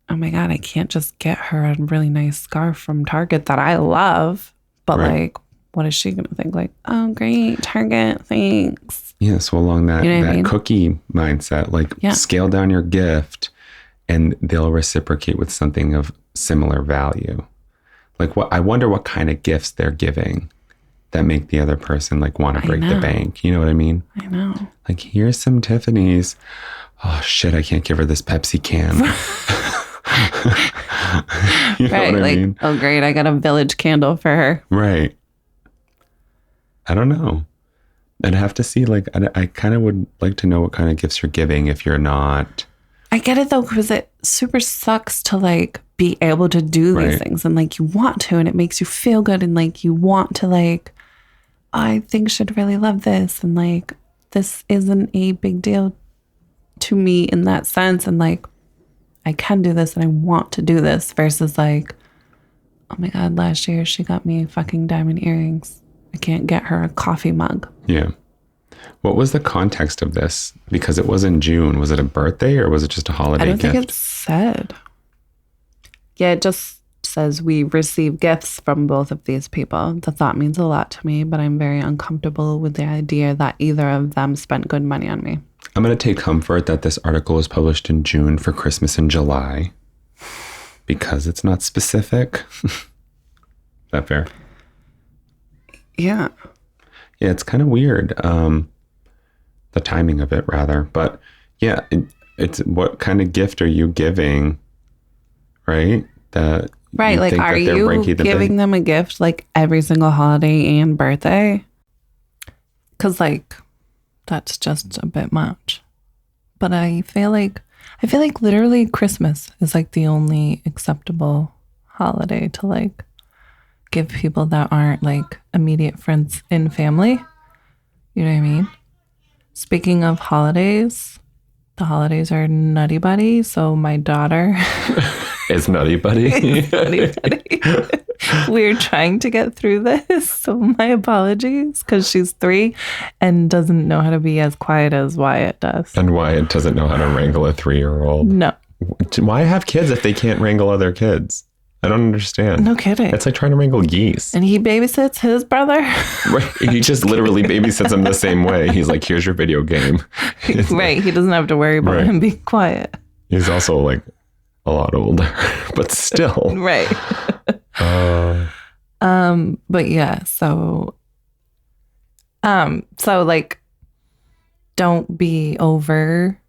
oh my God, I can't just get her a really nice scarf from Target that I love. But like, what is she going to think? Like, oh, great, Target, thanks. Yeah, so along that cookie mindset, like scale down your gift and they'll reciprocate with something of similar value. Like I wonder what kind of gifts they're giving that make the other person like want to break the bank. You know what I mean? I know. Like, here's some Tiffany's. Oh shit, I can't give her this Pepsi can. You know what I mean? Oh great, I got a Village candle for her. Right. I don't know. I'd have to see, like, I kind of would like to know what kind of gifts you're giving if you're not. I get it though, because it super sucks to like be able to do these things and like you want to, and it makes you feel good and like you want to like, I think she'd really love this, and like this isn't a big deal to me in that sense, and like I can do this and I want to do this versus like, oh my God, last year she got me fucking diamond earrings. I can't get her a coffee mug. Yeah. What was the context of this? Because it was in June. Was it a birthday or was it just a holiday gift? I don't think it said. Yeah, it just says we receive gifts from both of these people. The thought means a lot to me, but I'm very uncomfortable with the idea that either of them spent good money on me. I'm going to take comfort that this article was published in June for Christmas in July because it's not specific. Is that fair? Yeah. Yeah, it's kind of weird. The timing of it, rather. But yeah, it's what kind of gift are you giving, right? That right, like are you giving them a gift like every single holiday and birthday? Because like that's just a bit much. But I feel like literally Christmas is like the only acceptable holiday to like give people that aren't like immediate friends and family. You know what I mean? Speaking of holidays, the holidays are Nutty Buddy. So my daughter is Nutty Buddy. Nutty Buddy. We're trying to get through this. So my apologies, because she's 3 and doesn't know how to be as quiet as Wyatt does. And Wyatt doesn't know how to wrangle a 3-year-old. No. Why have kids if they can't wrangle other kids? I don't understand. No kidding. It's like trying to wrangle geese. And he babysits his brother. Right. He just literally babysits him the same way. He's like, here's your video game. Right. He doesn't have to worry about him being quiet. He's also like a lot older, but still. Right. But yeah, so like, don't be over,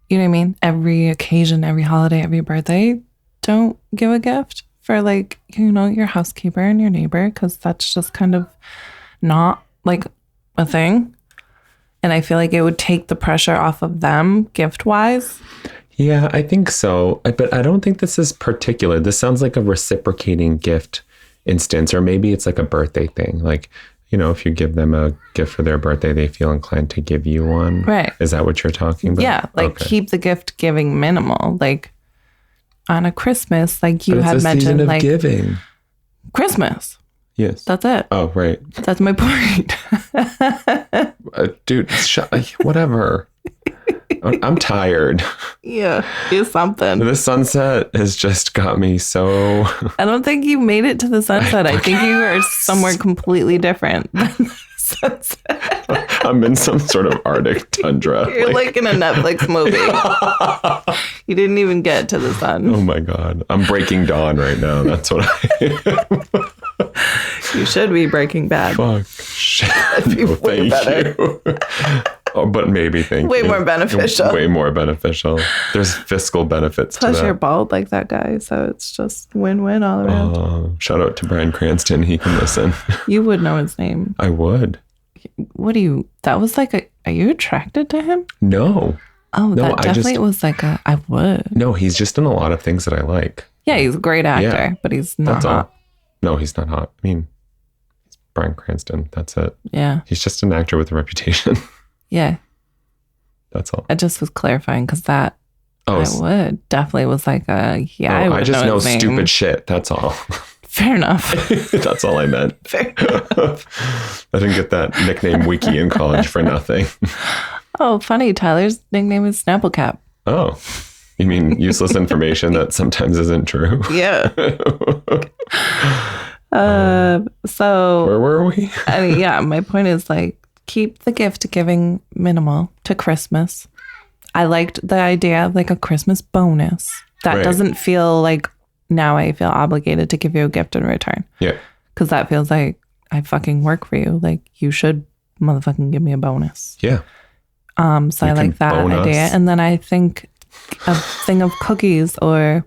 you know what I mean? Every occasion, every holiday, every birthday, don't give a gift for like, you know, your housekeeper and your neighbor, because that's just kind of not like a thing. And I feel like it would take the pressure off of them gift wise. Yeah, I think so. But I don't think this is particular. This sounds like a reciprocating gift instance, or maybe it's like a birthday thing. Like, you know, if you give them a gift for their birthday, they feel inclined to give you one. Right. Is that what you're talking about? Yeah. Like keep the gift giving minimal. Like on a Christmas, like you had mentioned, season of like giving. Christmas. Yes. That's it. Oh, right. That's my point. Dude, whatever. I'm tired. Yeah, it's something. The sunset has just got me so... I don't think you made it to the sunset. I think you are somewhere completely different than the sunset. I'm in some sort of Arctic tundra. You're like in a Netflix movie. You didn't even get to the sun. Oh my God. I'm Breaking Dawn right now. That's what I am. You should be Breaking Bad. Fuck. Shit. That'd be way better. You. Oh, but maybe way more beneficial. Way more beneficial. There's fiscal benefits to that. Plus you're bald like that guy, so it's just win-win all around. Shout out to Bryan Cranston. He can listen. You would know his name. I would. What do you... That was like a... Are you attracted to him? No. Oh, no, that definitely was like I would. No, he's just in a lot of things that I like. Yeah, he's a great actor, but he's not hot. No, he's not hot. I mean, he's Bryan Cranston. That's it. Yeah. He's just an actor with a reputation. Yeah. That's all. I just was clarifying because that I would definitely was like I just know stupid shit. That's all. Fair enough. That's all I meant. Fair enough. I didn't get that nickname Wiki in college for nothing. Oh, funny. Tyler's nickname is Snapplecap. Oh, you mean useless information that sometimes isn't true? Yeah. So where were we? I mean, yeah, my point is like keep the gift giving minimal to Christmas. I liked the idea of like a Christmas bonus that doesn't feel like now I feel obligated to give you a gift in return. Yeah. Because that feels like I fucking work for you. Like you should motherfucking give me a bonus. Yeah. So I like that idea. And then I think a thing of cookies or...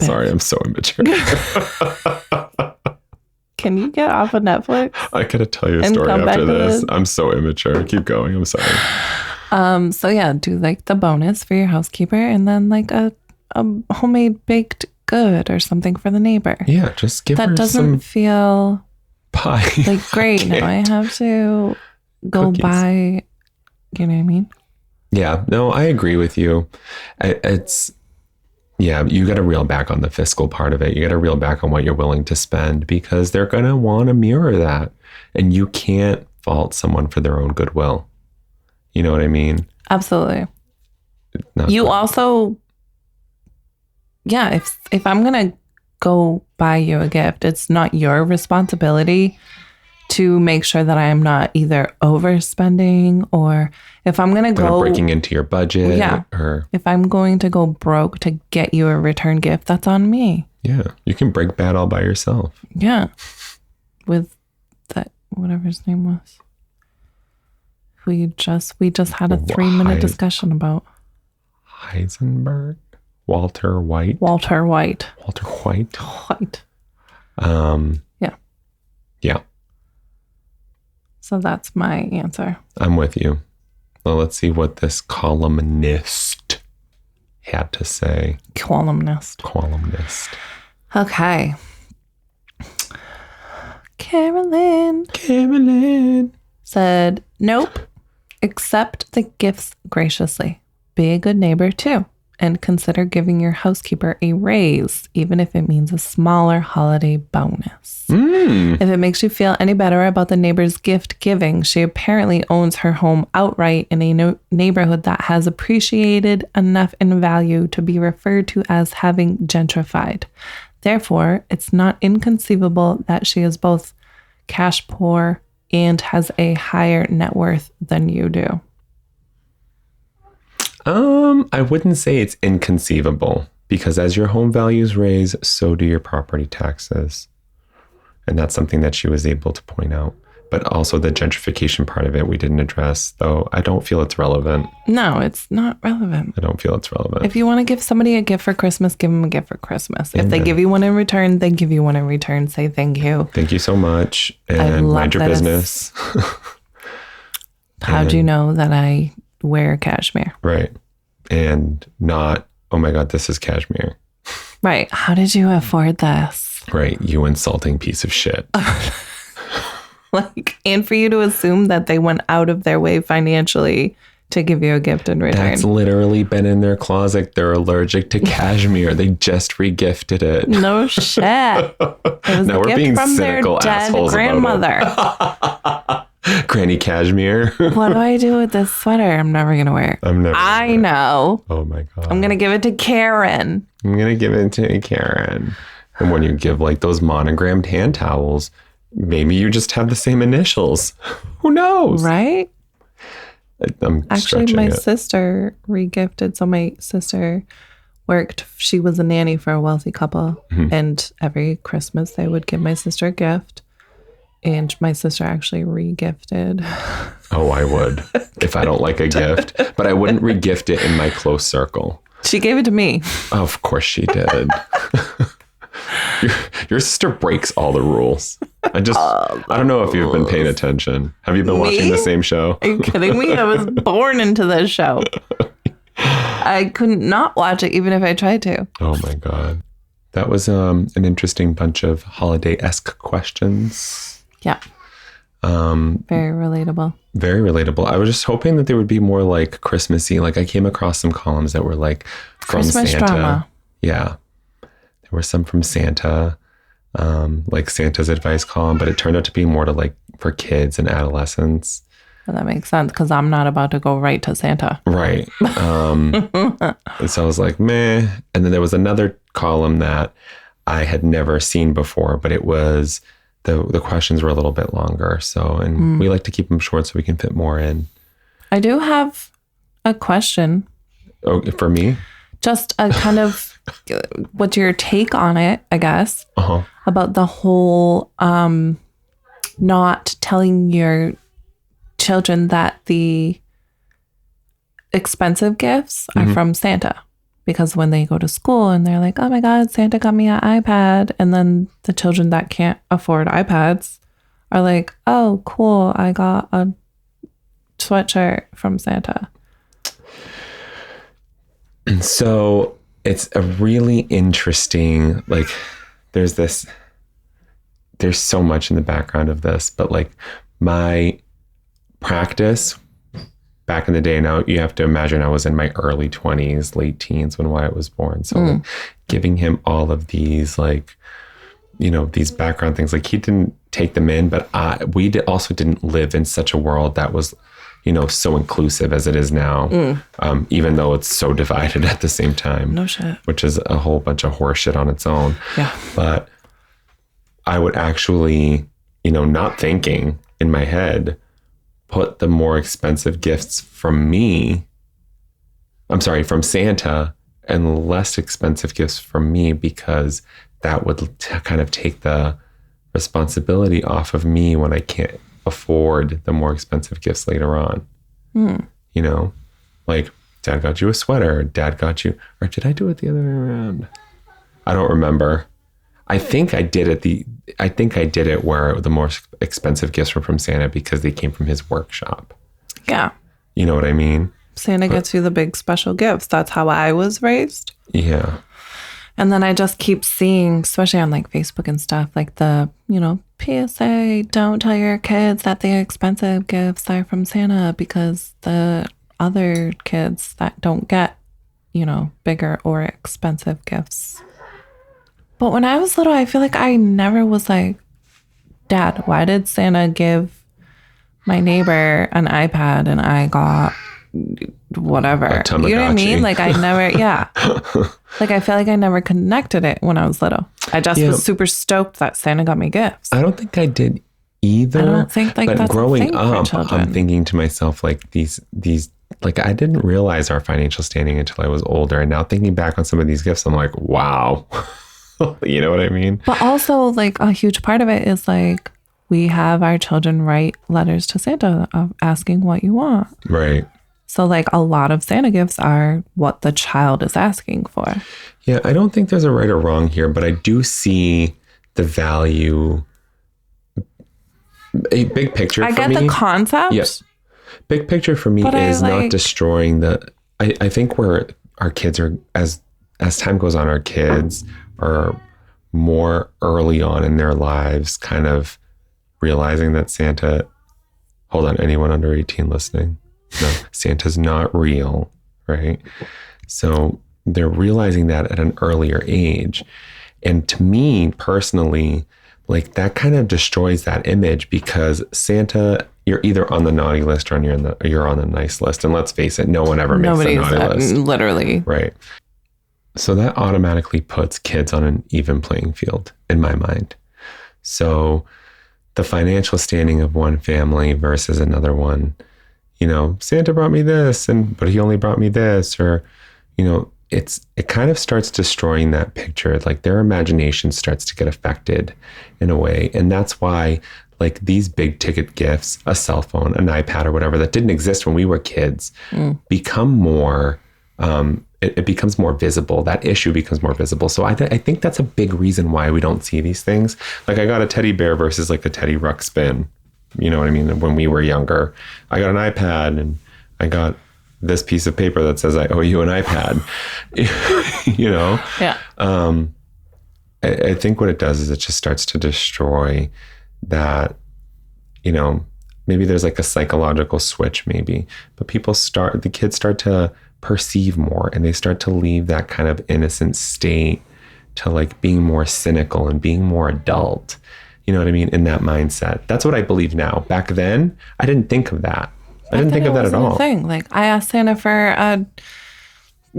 Sorry, I'm so immature. Can you get off of Netflix? I gotta tell you a story after this. I'm so immature. Keep going. I'm sorry. So yeah, do like the bonus for your housekeeper and then like a homemade baked good or something for the neighbor. Yeah, just give her some... That doesn't feel... pie. Like, great, now I have to go buy... You know what I mean? Yeah, no, I agree with you. It's... Yeah, you got to reel back on the fiscal part of it. You got to reel back on what you're willing to spend because they're going to want to mirror that. And you can't fault someone for their own goodwill. You know what I mean? Absolutely. You also, yeah, if I'm going to go buy you a gift, it's not your responsibility to make sure that I am not either overspending or if I'm going to go breaking into your budget. Yeah. Or if I'm going to go broke to get you a return gift, that's on me. Yeah. You can break bad all by yourself. Yeah. With that, whatever his name was. We just had a 3-minute discussion about Heisenberg? Walter White. Yeah. Yeah. So that's my answer. I'm with you. Well, let's see what this columnist had to say. Columnist. Okay. Carolyn said, nope. Accept the gifts graciously. Be a good neighbor too. And consider giving your housekeeper a raise, even if it means a smaller holiday bonus. If it makes you feel any better about the neighbor's gift giving, she apparently owns her home outright in a neighborhood that has appreciated enough in value to be referred to as having gentrified. Therefore, it's not inconceivable that she is both cash poor and has a higher net worth than you do. I wouldn't say it's inconceivable because as your home values raise, so do your property taxes. And that's something that she was able to point out. But also the gentrification part of it we didn't address, though I don't feel it's relevant. No, it's not relevant. I don't feel it's relevant. If you want to give somebody a gift for Christmas, give them a gift for Christmas. If they give you one in return, they give you one in return. Say thank you. Thank you so much. And mind your business. How'd you know that I wear cashmere? Right. And not, oh my God, this is cashmere. Right. How did you afford this? Right. You insulting piece of shit. And for you to assume that they went out of their way financially to give you a gift in return. That's literally been in their closet. They're allergic to cashmere. They just regifted it. No shit. It was now a we're gift being from cynical their dead grandmother. Granny Cashmere. What do I do with this sweater? I'm never going to wear it. I know. Oh my God. I'm going to give it to Karen. I'm going to give it to Karen. And when you give like those monogrammed hand towels, maybe you just have the same initials. Who knows? Right? I'm actually, my sister regifted. So my sister worked. She was a nanny for a wealthy couple. Mm-hmm. And every Christmas they would give my sister a gift. And my sister actually re-gifted. Oh, I would. If I don't like a gift. But I wouldn't re-gift it in my close circle. She gave it to me. Of course she did. Your sister breaks all the rules. I don't know if you've been paying attention. Have you been watching the same show? Are you kidding me? I was born into this show. I couldn't not watch it even if I tried to. Oh my God. That was an interesting bunch of holiday-esque questions. Yeah. Very relatable. Very relatable. I was just hoping that they would be more like Christmassy. Like I came across some columns that were like from Christmas Santa. drama. Yeah. There were some from Santa, like Santa's advice column, but it turned out to be more to like for kids and adolescents. Well, that makes sense because I'm not about to go right to Santa. Right. And so I was like, meh. And then there was another column that I had never seen before, but it was the questions were a little bit longer. So, and we like to keep them short so we can fit more in. I do have a question. Oh, for me? Just a kind of, what's your take on it, I guess, about the whole not telling your children that the expensive gifts are from Santa. Because when they go to school and they're like, oh my God, Santa got me an iPad. And then the children that can't afford iPads are like, oh, cool, I got a sweatshirt from Santa. And so it's a really interesting, like, there's so much in the background of this, but like my practice back in the day, now you have to imagine I was in my early 20s, late teens when Wyatt was born. So like, giving him all of these, like, you know, these background things, like he didn't take them in, but we also didn't live in such a world that was, you know, so inclusive as it is now, even though it's so divided at the same time. No shit. Which is a whole bunch of horse shit on its own. Yeah. But I would actually, you know, not thinking in my head, put the more expensive gifts from Santa and less expensive gifts from me, because that would kind of take the responsibility off of me when I can't afford the more expensive gifts later on. You know, like dad got you a sweater, dad got you, or did I do it the other way around? I don't remember. I think I did it where the more expensive gifts were from Santa because they came from his workshop. Yeah. You know what I mean? Santa gets you the big special gifts. That's how I was raised. Yeah. And then I just keep seeing, especially on like Facebook and stuff, like the, you know, PSA, don't tell your kids that the expensive gifts are from Santa because the other kids that don't get, you know, bigger or expensive gifts. But when I was little, I feel like I never was like, Dad, why did Santa give my neighbor an iPad and I got whatever? You know what I mean? Like I never, like I feel like I never connected it when I was little. I just was super stoked that Santa got me gifts. I don't think I did either. I don't think like that's growing up, I'm thinking to myself like these, like I didn't realize our financial standing until I was older. And now thinking back on some of these gifts, I'm like, wow. You know what I mean? But also like a huge part of it is like we have our children write letters to Santa asking what you want. Right. So like a lot of Santa gifts are what the child is asking for. Yeah, I don't think there's a right or wrong here, but I do see the value. A big picture for me. I get the concept. Yes. Big picture for me is not destroying I think where our kids are, as time goes on, our kids are more early on in their lives kind of realizing that Santa, hold on, anyone under 18 listening? No, Santa's not real, right? So they're realizing that at an earlier age. And to me personally, like that kind of destroys that image, because Santa, you're either on the naughty list or you're on the nice list. And let's face it, no one ever makes the naughty list. Literally. Right. So that automatically puts kids on an even playing field in my mind. So the financial standing of one family versus another one, you know, Santa brought me this, but he only brought me this, or, you know, it kind of starts destroying that picture. Like their imagination starts to get affected in a way. And that's why like these big ticket gifts, a cell phone, an iPad or whatever that didn't exist when we were kids, become more it becomes more visible. That issue becomes more visible. So I think that's a big reason why we don't see these things. Like I got a teddy bear versus like a Teddy Ruxpin. You know what I mean? When we were younger, I got an iPad and I got this piece of paper that says I owe you an iPad. You know? Yeah. I think what it does is it just starts to destroy that, you know, maybe there's like a psychological switch maybe, but the kids start to perceive more and they start to leave that kind of innocent state to like being more cynical and being more adult. You know what I mean? In that mindset. That's what I believe now. Back then, I didn't think of that. I didn't think of that at all. Thing. Like I asked Santa for a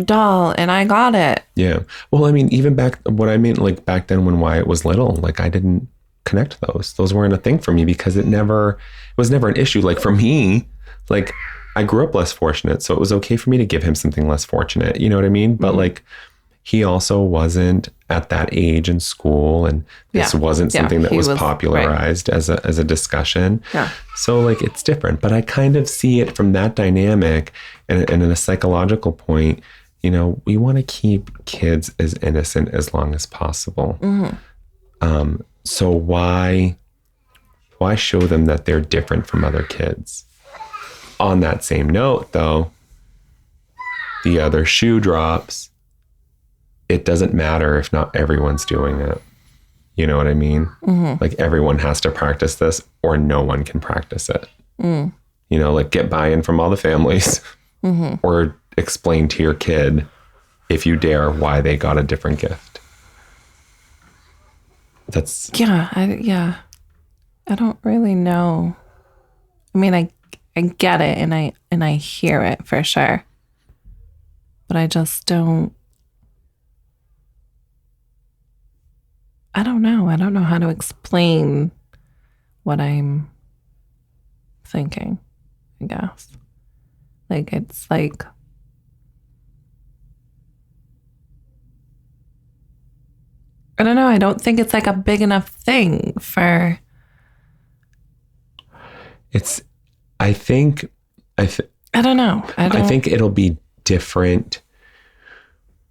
doll and I got it. Yeah. Well, I mean, even back then when Wyatt was little, like I didn't connect those. Those weren't a thing for me because it was never an issue. Like for me, like I grew up less fortunate, so it was okay for me to give him something less fortunate. You know what I mean? But like he also wasn't at that age in school, and this wasn't something that was popularized as a discussion. Yeah. So like it's different, but I kind of see it from that dynamic and in a psychological point. You know, we want to keep kids as innocent as long as possible. So why show them that they're different from other kids? On that same note, though, the other shoe drops. It doesn't matter if not everyone's doing it. You know what I mean? Like everyone has to practice this or no one can practice it. You know, like get buy-in from all the families or explain to your kid, if you dare, why they got a different gift. That's... I don't really know. I mean, I get it and I hear it for sure. But I just don't. I don't know. I don't know how to explain what I'm thinking, I guess. Like, it's like, I don't know. I don't think it's like a big enough thing for. I don't know. I think it'll be different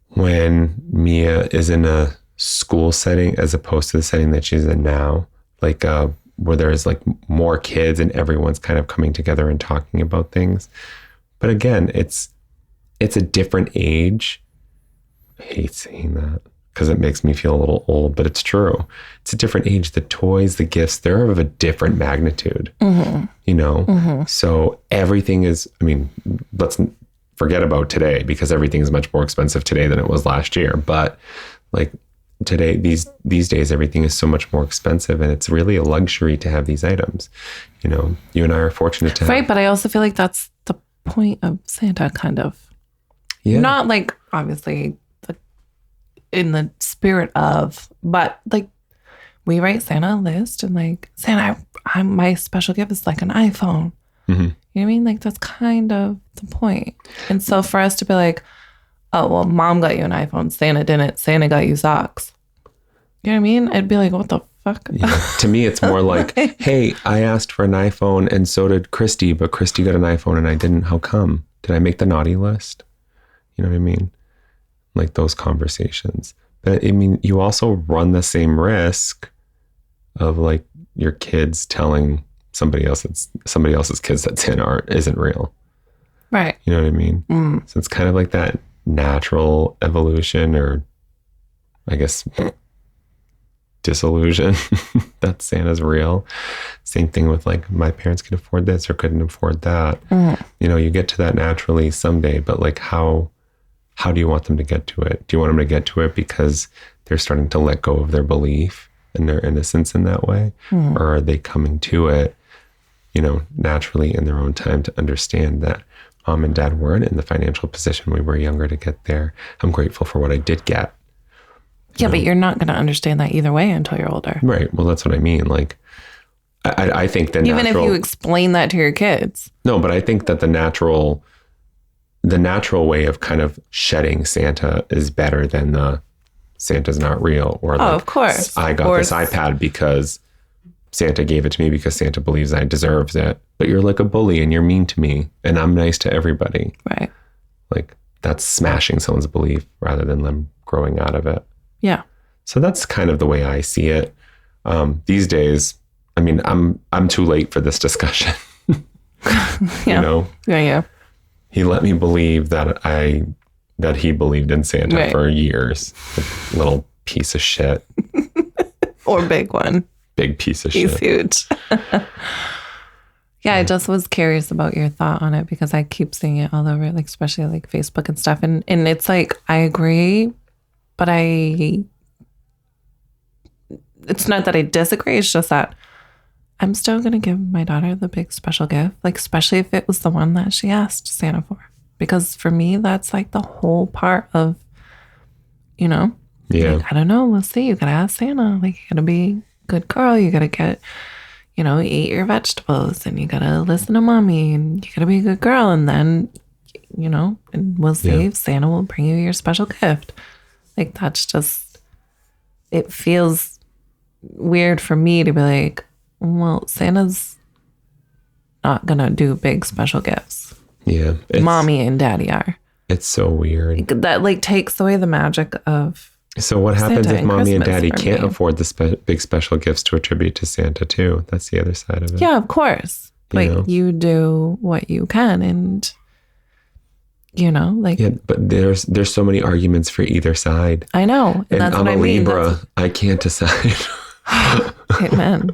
when Mia is in a school setting as opposed to the setting that she's in now, like where there's like more kids and everyone's kind of coming together and talking about things. But again, it's a different age. I hate saying that because it makes me feel a little old, but it's true. It's a different age. The toys, the gifts, they're of a different magnitude, you know? So everything is, I mean, let's forget about today because everything is much more expensive today than it was last year. But like today, these days, everything is so much more expensive and it's really a luxury to have these items. You know, you and I are fortunate to have. Right, but I also feel like that's the point of Santa, kind of. Yeah. Not like, obviously, in the spirit of, but like we write Santa a list and like, Santa, my special gift is like an iPhone. You know what I mean? Like that's kind of the point. And so for us to be like, oh, well, mom got you an iPhone, Santa didn't, Santa got you socks. You know what I mean? I'd be like, what the fuck? Yeah. To me, it's more like, hey, I asked for an iPhone and so did Christy, but Christy got an iPhone and I didn't. How come? Did I make the naughty list? You know what I mean? Like those conversations. But I mean, you also run the same risk of like your kids telling somebody else's kids that Santa isn't real. Right. You know what I mean? So it's kind of like that natural evolution, or I guess disillusion that Santa's real. Same thing with like, my parents could afford this or couldn't afford that. You know, you get to that naturally someday, but like how do you want them to get to it? Do you want them to get to it because they're starting to let go of their belief and their innocence in that way? Or are they coming to it, you know, naturally in their own time to understand that mom and dad weren't in the financial position we were younger to get there? I'm grateful for what I did get. Yeah, but you're not going to understand that either way until you're older. Right. Well, that's what I mean. Like, I think that even if you explain that to your kids. No, but I think that the natural way of kind of shedding Santa is better than the Santa's not real, or like, of course, I got this iPad because Santa gave it to me because Santa believes I deserve it. But you're like a bully and you're mean to me and I'm nice to everybody. Right. Like, that's smashing someone's belief rather than them growing out of it. Yeah. So that's kind of the way I see it. These days, I mean, I'm too late for this discussion. Yeah. You know? Yeah. He let me believe that he believed in Santa for years. Little piece of shit. Or big one. Big piece of He's shit. huge. Yeah, I just was curious about your thought on it because I keep seeing it all over, like especially like Facebook and stuff. And it's like, I agree, but it's not that I disagree. It's just that I'm still going to give my daughter the big special gift, like especially if it was the one that she asked Santa for. Because for me, that's like the whole part of, you know, like, I don't know. We'll see. You got to ask Santa. Like, you got to be a good girl. You got to get, you know, eat your vegetables and you got to listen to mommy and you got to be a good girl. And then, you know, and we'll see if Santa will bring you your special gift. Like, that's just, it feels weird for me to be like, well, Santa's not going to do big special gifts. Yeah. Mommy and daddy are. It's so weird. That like takes away the magic of So what happens Santa if mommy and Christmas daddy for can't me. afford the big special gifts to attribute to Santa too? That's the other side of it. Yeah, of course. But you do what you can, and you know, like but there's so many arguments for either side. I know, and that's I'm what a I mean. Libra. I can't decide. Amen.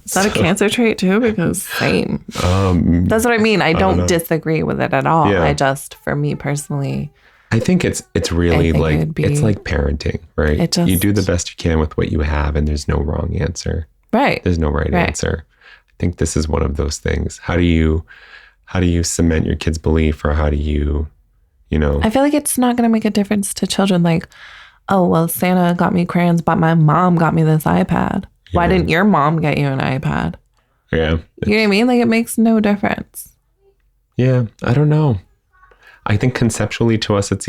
Is that a Cancer trait too? Because same. That's what I mean. I don't disagree with it at all. Yeah. I just, for me personally, I think it's really like it's like parenting, right? You do the best you can with what you have, and there's no wrong answer. Right. There's no right answer. I think this is one of those things. How do you cement your kid's belief, or how do you know? I feel like it's not going to make a difference to children. Like, oh, well, Santa got me crayons, but my mom got me this iPad. Why didn't your mom get you an iPad? Yeah. You know what I mean? Like, it makes no difference. Yeah. I don't know. I think conceptually to us, it's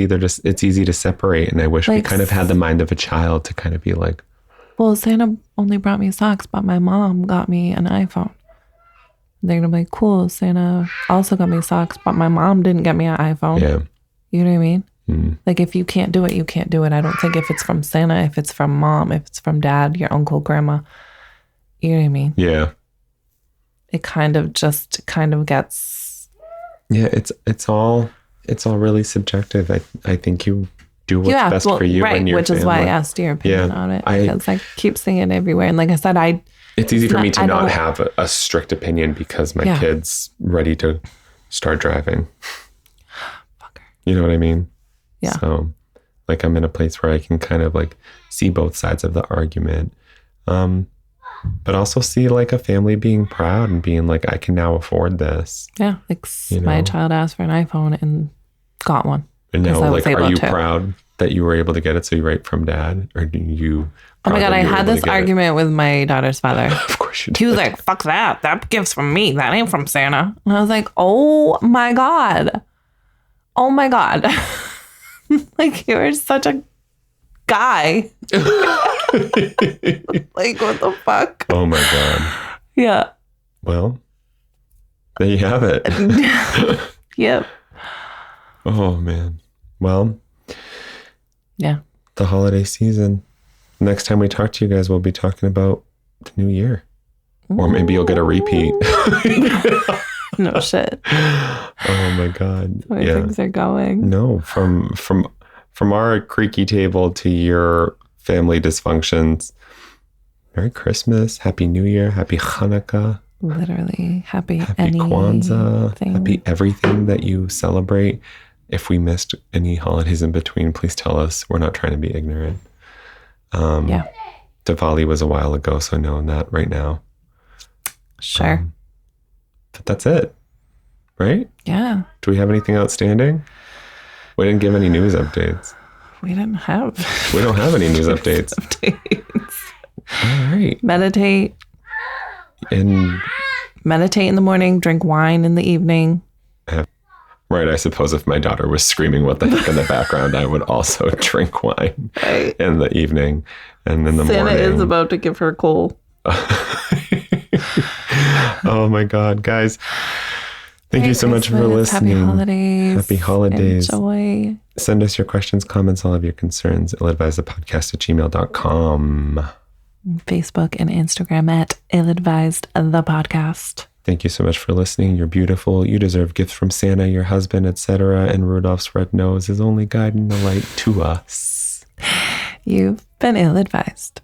easy to separate. And I wish we kind of had the mind of a child to kind of be like, well, Santa only brought me socks, but my mom got me an iPhone. They're going to be like, cool, Santa also got me socks, but my mom didn't get me an iPhone. Yeah. You know what I mean? Like, if you can't do it, you can't do it. I don't think if it's from Santa, if it's from mom, if it's from dad, your uncle, grandma, you know what I mean? Yeah. It kind of gets. Yeah, it's all really subjective. I think you do what's best for you and your which family. is why I asked your opinion on it, because I keep seeing it everywhere. And like I said, it's easy for me to not have a strict opinion because my kid's ready to start driving. Fucker. You know what I mean? Yeah. So like I'm in a place where I can kind of like see both sides of the argument. But also see like a family being proud and being like, I can now afford this. Yeah. Like my child asked for an iPhone and got one. And now like, are you proud that you were able to get it so you write from dad? Or do you... Oh my God, I had this argument with my daughter's father. Of course you did. He was like, fuck that. That gift's from me. That ain't from Santa. And I was like, oh my God. Oh my God. Like, you're such a guy. Like, what the fuck? Oh my God. Yeah. Well, there you have it. Yep. Oh man. Well. Yeah. The holiday season. Next time we talk to you guys, we'll be talking about the new year. Or maybe you'll get a repeat. No shit. Oh my God. The way things are going. No, from our creaky table to your family dysfunctions. Merry Christmas, Happy New Year, Happy Hanukkah. Literally, happy Kwanzaa, happy everything that you celebrate. If we missed any holidays in between, please tell us. We're not trying to be ignorant. Yeah. Diwali was a while ago, so knowing that right now. Sure. But that's it, right? Yeah. Do we have anything outstanding? We didn't give any news updates. We don't have any news updates. All right. Meditate in the morning, drink wine in the evening. Right. I suppose if my daughter was screaming what the heck in the background, I would also drink wine in the evening and in the morning. Santa is about to give her coal. Oh my God, guys. Thank you so much for listening. Happy holidays. Happy holidays. Enjoy. Send us your questions, comments, all of your concerns, illadvisedthepodcast@gmail.com. Facebook and Instagram at illadvisedthepodcast. Thank you so much for listening. You're beautiful. You deserve gifts from Santa, your husband, etc. And Rudolph's red nose is only guiding the light to us. You've been ill-advised.